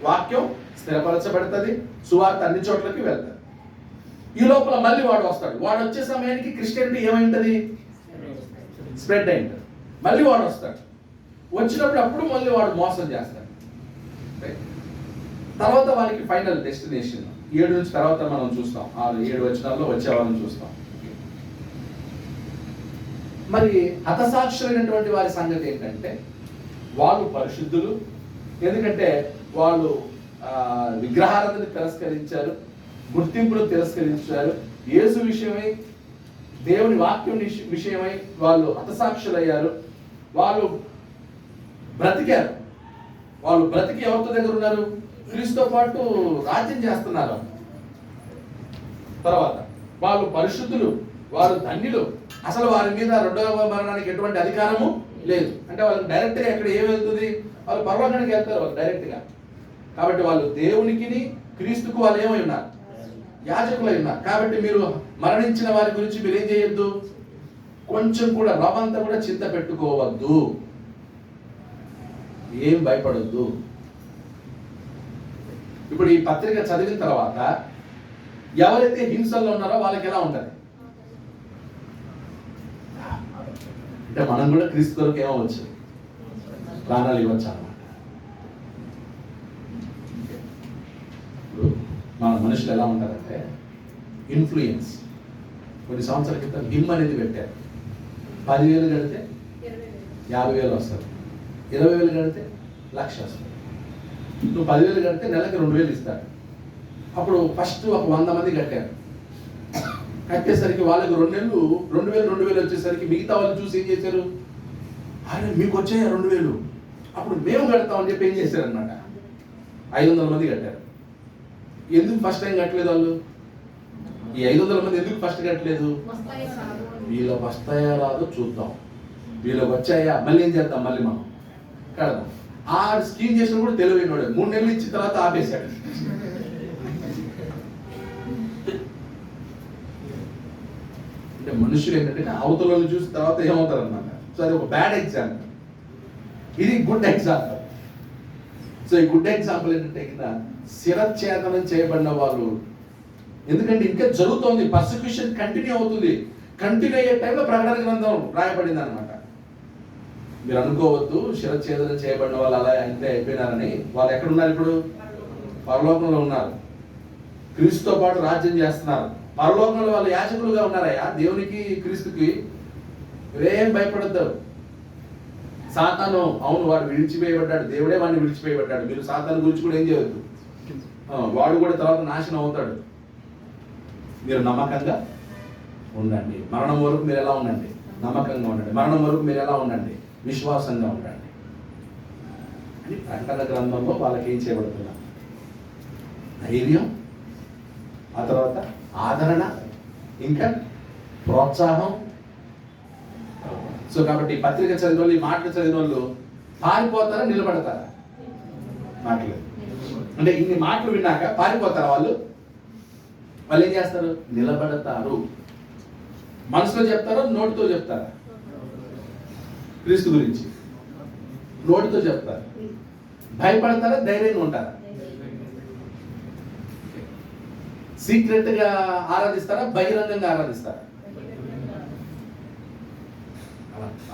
S1: వాక్యం స్థిరపరచబడుతుంది, సువార్త అన్ని చోట్లకి వెళ్తాడు. ఈ లోపల మళ్ళీ వాడు వస్తాడు. వాడు వచ్చే సమయానికి క్రిస్టియానిటీ ఏమైంటది? స్ప్రెడ్ అయింటది. మళ్ళీ వాడు వస్తాడు. వచ్చినప్పుడు అప్పుడు మళ్ళీ వాడు మోసం చేస్తాడు. తర్వాత వారికి ఫైనల్ డెస్టినేషన్ 7 నుంచి తర్వాత మనం చూస్తాం. 7 వచనాల్లో వచ్చే వాళ్ళని చూస్తాం. మరి హతసాక్షులైనటువంటి వారి సంగతి ఏంటంటే, వాళ్ళు పరిశుద్ధులు. ఎందుకంటే వాళ్ళు విగ్రహారాధనని తిరస్కరించారు, గుర్తింపులు తిరస్కరించారు. యేసు విషయమై, దేవుని వాక్యం విషయమై వాళ్ళు హతసాక్షులయ్యారు. వాళ్ళు బ్రతికారు. వాళ్ళు బ్రతికి ఎవరితో దగ్గర ఉన్నారు? క్రీస్తుతో పాటు రాజ్యం చేస్తున్నారు. తర్వాత వాళ్ళు పరిశుద్ధులు, వారు ధన్యులు. అసలు వారి మీద రెండవ మరణానికి ఎటువంటి అధికారము లేదు. అంటే వాళ్ళకి డైరెక్ట్గా ఎక్కడ ఏమి వెళ్తుంది, వాళ్ళు పరలోకానికి వెళ్తారు వాళ్ళు డైరెక్ట్గా. కాబట్టి వాళ్ళు దేవునికి క్రీస్తుకు వాళ్ళు ఏమై ఉన్నారు, యాజకులై ఉన్నారు. కాబట్టి మీరు మరణించిన వారి గురించి మీరు ఏం చేయొద్దు, కొంచెం కూడా రవంతా కూడా చింత పెట్టుకోవద్దు, ఏం భయపడొద్దు. ఇప్పుడు ఈ పత్రిక చదివిన తర్వాత ఎవరైతే హింసల్లో ఉన్నారో వాళ్ళకి ఎలా ఉంటుంది అంటే మనం కూడా క్రీస్తు కొరకు ఏమవచ్చు, ప్రాణాలు ఇవ్వచ్చు అన్నమాట. ఇప్పుడు మన మనుషులు ఎలా ఉంటారంటే ఇన్ఫ్లుయెన్స్. కొన్ని సంవత్సరాల క్రితం హిమ్ అనేది పెట్టారు. 10,000 కడితే 50,000 వస్తారు, 20,000 కడితే 1,00,000 వస్తుంది. నువ్వు 10,000 కడితే నెలకి 2,000 ఇస్తాడు. అప్పుడు ఫస్ట్ ఒక 100 మంది కట్టారు. కట్టేసరికి వాళ్ళకి 2 నెలలు 2,000 వచ్చేసరికి మిగతా వాళ్ళు చూసి ఏం చేశారు, ఆయన మీకు వచ్చాయా 2,000, అప్పుడు మేము కడతామని చెప్పి ఏం చేశారు అనమాట. 500 మంది కట్టారు. ఎందుకు ఫస్ట్ టైం కట్టలేదు వాళ్ళు? ఈ 500 మంది ఎందుకు ఫస్ట్ కట్టలేదు? వీళ్ళకి వస్తాయా రాదో చూద్దాం, వీళ్ళకి వచ్చాయా మళ్ళీ ఏం చేద్దాం, మళ్ళీ మనం కడదాం. ఆ స్కీమ్ చేసిన కూడా తెలివైనోడే 3 నెలలు ఇచ్చిన తర్వాత ఆపేశాడు. అంటే మనుషులు ఏంటంటే అవతలను చూసిన తర్వాత ఏమవుతారు అన్నమాట. సో అది ఒక బ్యాడ్ ఎగ్జాంపుల్, ఇది గుడ్ ఎగ్జాంపుల్. సో ఈ గుడ్ ఎగ్జాంపుల్ ఏంటంటే కింద శిరచ్ఛేదనం చేయబడిన వాళ్ళు, ఎందుకంటే ఇంకా జరుగుతోంది, పర్సిక్యూషన్ కంటిన్యూ అవుతుంది. కంటిన్యూ అయ్యే టైంలో ప్రకటన గ్రంథం రాయబడింది అనమాట. మీరు అనుకోవద్దు శిరచ్ఛేదనం చేయబడిన వాళ్ళు అలా అంతే అయిపోయినారని. వాళ్ళు ఎక్కడున్నారు ఇప్పుడు? పరలోకంలో ఉన్నారు, క్రీస్తుతో పాటు రాజ్యం చేస్తున్నారు. పరలోకంలో వాళ్ళు యాజకులుగా ఉన్నారయ్యా, దేవునికి క్రీస్తుకి. ఏం భయపడద్దు. సాతాను అవును వాడు విడిచిపోయబడ్డాడు, దేవుడే వాడిని విడిచిపోయబడ్డాడు. మీరు సాతాను గురించి కూడా ఏం చేయవద్దు, వాడు కూడా తర్వాత నాశనం అవుతాడు. మీరు నమ్మకంగా ఉండండి. మరణం వరకు మీరు ఎలా ఉండండి? నమ్మకంగా ఉండండి. మరణం వరకు మీరు ఎలా ఉండండి? విశ్వాసంగా ఉండండి అని ప్రకటన గ్రంథంలో వాళ్ళకి ఏం చేయబడుతున్నా, ధైర్యం, ఆ తర్వాత ఆదరణ, ఇంకా ప్రోత్సాహం. సో కాబట్టి పత్రిక చదివిన వాళ్ళు, ఈ మాటలు చదివిన వాళ్ళు పారిపోతారా నిలబడతారా? మాటలు అంటే ఇన్ని మాటలు విన్నాక పారిపోతారా వాళ్ళు? వాళ్ళు ఏం చేస్తారు? నిలబడతారు. మనసులో చెప్తారా, నోటితో చెప్తారా? క్రీస్తు గురించి నోటితో చెప్తారు. భయపడతారా, ధైర్యంగా ఉంటారా? సీక్రెట్ గా ఆరాధిస్తారా, బహిరంగంగా ఆరాధిస్తారా?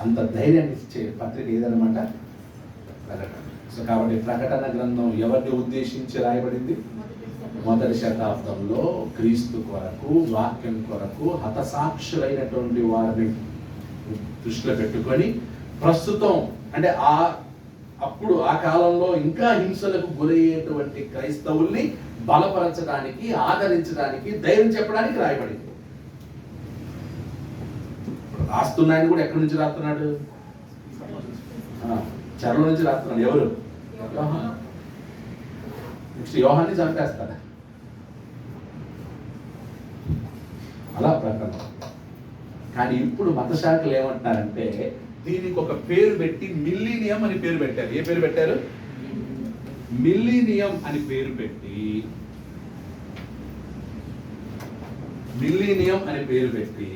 S1: అంత ధైర్యాన్ని ఇచ్చే పత్రిక ఏదన్నమాట, ప్రకటన. సో కాబట్టి ప్రకటన గ్రంథం ఎవరిని ఉద్దేశించి రాయబడింది? మొదటి శతాబ్దంలో క్రీస్తు కొరకు, వాక్యం కొరకు హతసాక్షులైనటువంటి వారిని దృష్టిలో పెట్టుకొని, ప్రస్తుతం అంటే అప్పుడు ఆ కాలంలో ఇంకా హింసలకు గురయ్యేటువంటి క్రైస్తవుల్ని బలపరచడానికి, ఆదరించడానికి, ధైర్యం చెప్పడానికి రాయబడింది. రాస్తున్నాయని కూడా ఎక్కడి నుంచి రాస్తున్నాడు? చెరలో నుంచి రాస్తున్నాడు. ఎవరు? నెక్స్ట్ యోహాన్ని చంపేస్తాడు. అలా ప్రకటన. కానీ ఇప్పుడు మత శాఖలు ఏమంటున్నారంటే దీనికి ఒక పేరు పెట్టి మిల్లీనియం అని పేరు పెట్టారు. ఏ పేరు పెట్టారు? మిల్లీనియం అని పేరు పెట్టి, మిల్లీనియం అని పేరు పెట్టి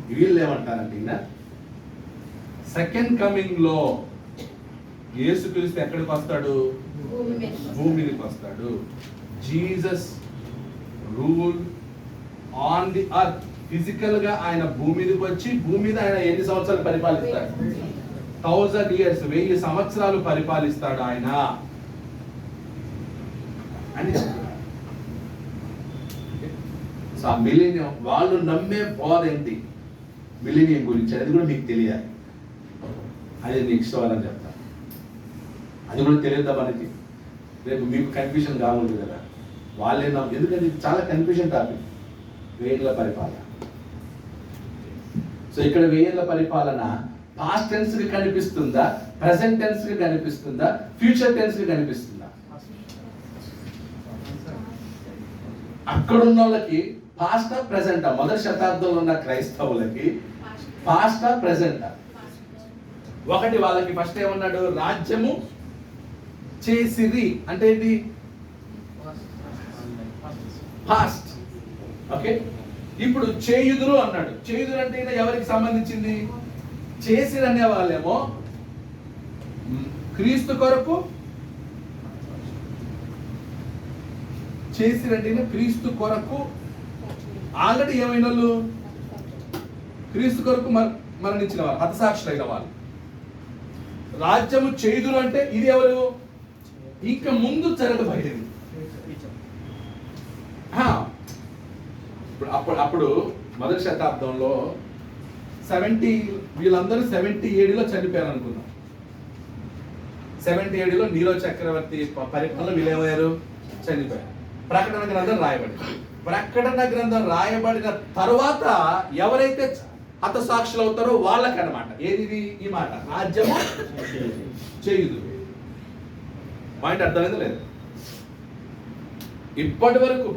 S1: వీళ్ళు ఏమంటారంటే సెకండ్ కమింగ్ లో యేసుక్రీస్తు ఎక్కడికి వస్తాడు? భూమి మీదకి వస్తాడు. Jesus rule on the earth. Physical గా ఆయన భూమి మీదకి వచ్చి, భూమి మీద ఆయన ఎన్ని సంవత్సరాలు పరిపాలిస్తాడు? 1000 years, 1000 సంవత్సరాలు పరిపాలిస్తాడు ఆయన అని చెప్తున్నారు. సో ఆ మిలీనియం వాళ్ళు నమ్మే బోధ ఏంటి మిలీనియం గురించి, అది కూడా మీకు తెలియాలి. అది నెక్స్ట్ వాళ్ళని చెప్తాను. అది కూడా తెలియదా మనకి? రేపు మీకు కన్ఫ్యూజన్ కాకూడదు కదా. వాళ్ళే ఎందుకంటే చాలా కన్ఫ్యూజన్ టాపిక్. 1000 పరిపాలన. సో ఇక్కడ 1000 పరిపాలన పాస్ట్ టెన్స్ కి కనిపిస్తుందా, ప్రెసెంట్ టెన్స్ కి కనిపిస్తుందా, ఫ్యూచర్ టెన్స్ కి కనిపిస్తుందా? అక్కడున్న వాళ్ళకి పాస్ట్ ప్రెసెంట్, మొదటి శతాబ్దంలో ఉన్న క్రైస్తవులకి పాస్టా ప్రెసెంటా? ఒకటి వాళ్ళకి ఫస్ట్ ఏమన్నాడు? రాజ్యము చేసిరి అంటే ఏంటి? పాస్ట్. ఓకే, ఇప్పుడు చేయుదురు అన్నాడు. చేయుదురు అంటే ఎవరికి సంబంధించింది? చేసిరి అనే వాళ్ళేమో క్రీస్తు కొరకు, చేసిరంటే క్రీస్తు కొరకు ఆల్రెడీ ఏమైన వాళ్ళు, క్రీస్తు కొరకు మరణించిన వాళ్ళు, హతసాక్షులైన వాళ్ళు. రాజ్యము చేయుదురు అంటే ఇది ఎవరు? ఇంకా ముందు జరగబోయేది. అప్పుడు మొదటి శతాబ్దంలో 70 వీళ్ళందరూ 70 AD చనిపోయారు అనుకున్నాం. 70 AD నీరో చక్రవర్తి పరిపాలన వీళ్ళేమయ్యారు? చనిపోయారు. ప్రకటన గ్రంథం రాయబడింది. ప్రకటన గ్రంథం రాయబడిన తర్వాత ఎవరైతే హతసాక్షులు అవుతారో వాళ్ళకన్నమాట ఏది ఈ మాట? రాజ్యము చేయుదు. పాయింట్ అర్థమైంది లేదు? ఇప్పటి వరకు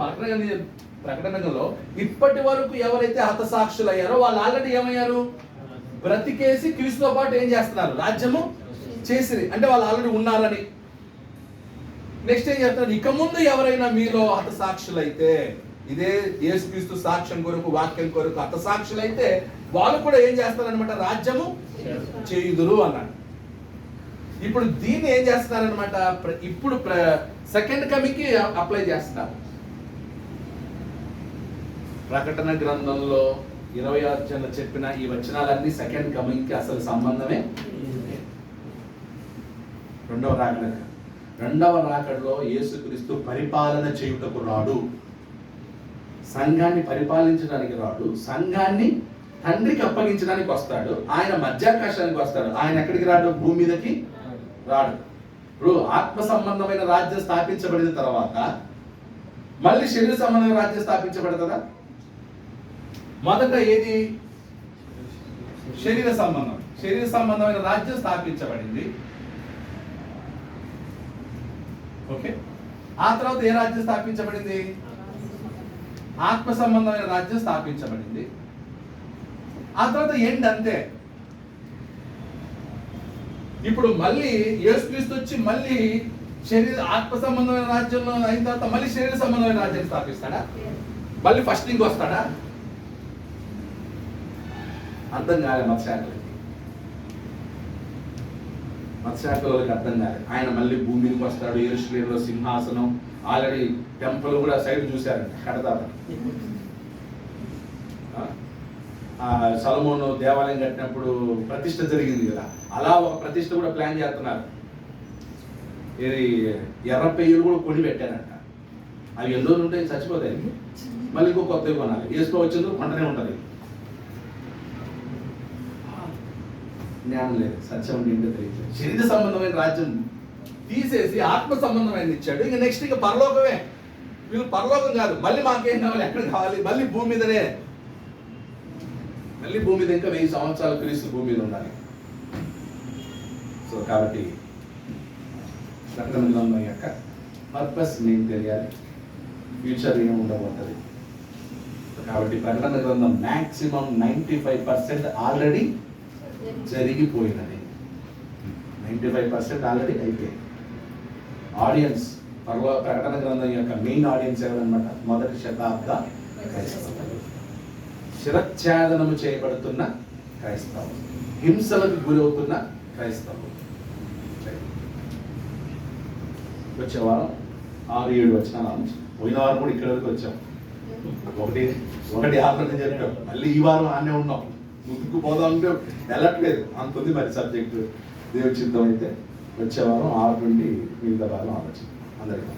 S1: ప్రకటనలో ఇప్పటి వరకు ఎవరైతే హతసాక్షులు అయ్యారో వాళ్ళు ఆల్రెడీ ఏమయ్యారు? బ్రతికేసి క్రీస్తుతో పాటు ఏం చేస్తున్నారు? రాజ్యము చేసిరి అంటే వాళ్ళు ఆల్రెడీ ఉన్నారని. నెక్స్ట్ ఏం చేస్తున్నారు? ఇక ముందు ఎవరైనా మీలో హతసాక్షులైతే, ఇదే యేసుక్రీస్తు సాక్ష్యం కొరకు, వాక్యం కొరకు హతసాక్షులైతే వాళ్ళు కూడా ఏం చేస్తారనమాట? రాజ్యము చేయుదురు అన్నాడు. ఇప్పుడు దీన్ని ఏం చేస్తున్నారనమాట? ఇప్పుడు సెకండ్ కమింగ్ కి అప్లై చేస్తున్నారు. ప్రకటన గ్రంథంలో 20 అధ్యాయంలో చెప్పిన ఈ వచనాలన్నీ సెకండ్ కమింగ్ కి అసలు సంబంధమే. రెండవ రాకడలో యేసుక్రీస్తు పరిపాలన చేయుటకు రాడు, సంఘాన్ని పరిపాలించడానికి రాడు, సంఘాన్ని తండ్రికి అప్పగించడానికి వస్తాడు. ఆయన మధ్యాకాశానికి వస్తాడు. ఆయన ఎక్కడికి రాడు? భూమి మీదకి రాడు. ఇప్పుడు ఆత్మ సంబంధమైన రాజ్యం స్థాపించబడిన తర్వాత మళ్ళీ శరీర సంబంధమైన రాజ్యం స్థాపించబడుతుందా? మొదట ఏది? శరీర సంబంధమైన రాజ్యం స్థాపించబడింది. ఓకే, ఆ తర్వాత ఏ రాజ్యం స్థాపించబడింది? ఆత్మ సంబంధమైన రాజ్యం స్థాపించబడింది. ఆ తర్వాత ఎండ్ అంతే. ఇప్పుడు మళ్ళీ యేసుక్రీస్తు వచ్చి మళ్ళీ ఆత్మ సంబంధమైన రాజ్యంలో అయిన తర్వాత మళ్ళీ శరీర సంబంధమైన రాజ్యాన్ని స్థాపిస్తాడా? మళ్ళీ ఫస్ట్ ఇంక వస్తాడా? అర్థం కాలే మత్స్యాకులకి అర్థం కాలేదు. ఆయన మళ్ళీ భూమి మీదకి వస్తాడు. యెరూషలేములో సింహాసనం, ఆల్రెడీ టెంపుల్ కూడా సైడ్ చూశారంట, కడతారు. సొలొమోను దేవాలయం కట్టినప్పుడు ప్రతిష్ఠ జరిగింది కదా, అలా ఒక ప్రతిష్ఠ కూడా ప్లాన్ చేస్తున్నారు. ఇది ఎర్ర పెయ్యలు కూడా కొని పెట్టారంట. అవి ఎన్ని రోజులు ఉంటాయి? చచ్చిపోతాయి. మళ్ళీ ఇంకో కొత్తవి కొనాలి. వేసుకోవచ్చేందుకు కొంటనే ఉంటుంది. జ్ఞానం లేదు, సత్యం ఏంటో తెలియదు. శరీర సంబంధమైన రాజ్యం తీసేసి ఆత్మ సంబంధమైన ఇచ్చాడు. ఇంకా నెక్స్ట్ ఇంకా పరలోకమే. వీళ్ళు పరలోకం కాదు, మళ్ళీ మాకేం కావాలి? ఎక్కడ కావాలి? మళ్ళీ భూమి మీదనే. మళ్ళీ భూమి మీద ఇంకా 1000 సంవత్సరాలు క్రీస్తు భూమి మీద ఉండాలి. సో కాబట్టి ప్రకటన గ్రంథం యొక్క పర్పస్ మీకు తెలియాలి, ఫ్యూచర్ ఏమి ఉండబోతుంది. కాబట్టి ప్రకటన గ్రంథం మ్యాక్సిమం 95% ఆల్రెడీ జరిగిపోయినది. 95% ఆల్రెడీ అయిపోయింది. ఆడియన్స్ ప్రకటన గ్రంథం యొక్క మెయిన్ ఆడియన్స్ ఎవరన్నమాట? మొదటి శతాబ్ద క్రైస్తవులు, శిరచ్ఛేదనము చేయబడుతున్న క్రైస్తవులు, హింసలకు గురవుతున్న క్రైస్తవులు. వచ్చే వారం 6-7 వచనాలు ఆలోచన. పోయిన వారం కూడా ఇక్కడ వరకు వచ్చాం. ఒకటి ఆపరేషన్ చెప్పాం. మళ్ళీ ఈ వారం ఆనే ఉన్నాం. ముందుకు పోదాం అంటే వెళ్ళట్లేదు, అంత ఉంది మరి సబ్జెక్టు. దేవుడి చిత్తం అయితే వచ్చే వారం 6 నుండి మిగతా వారం ఆలోచన. అందరికీ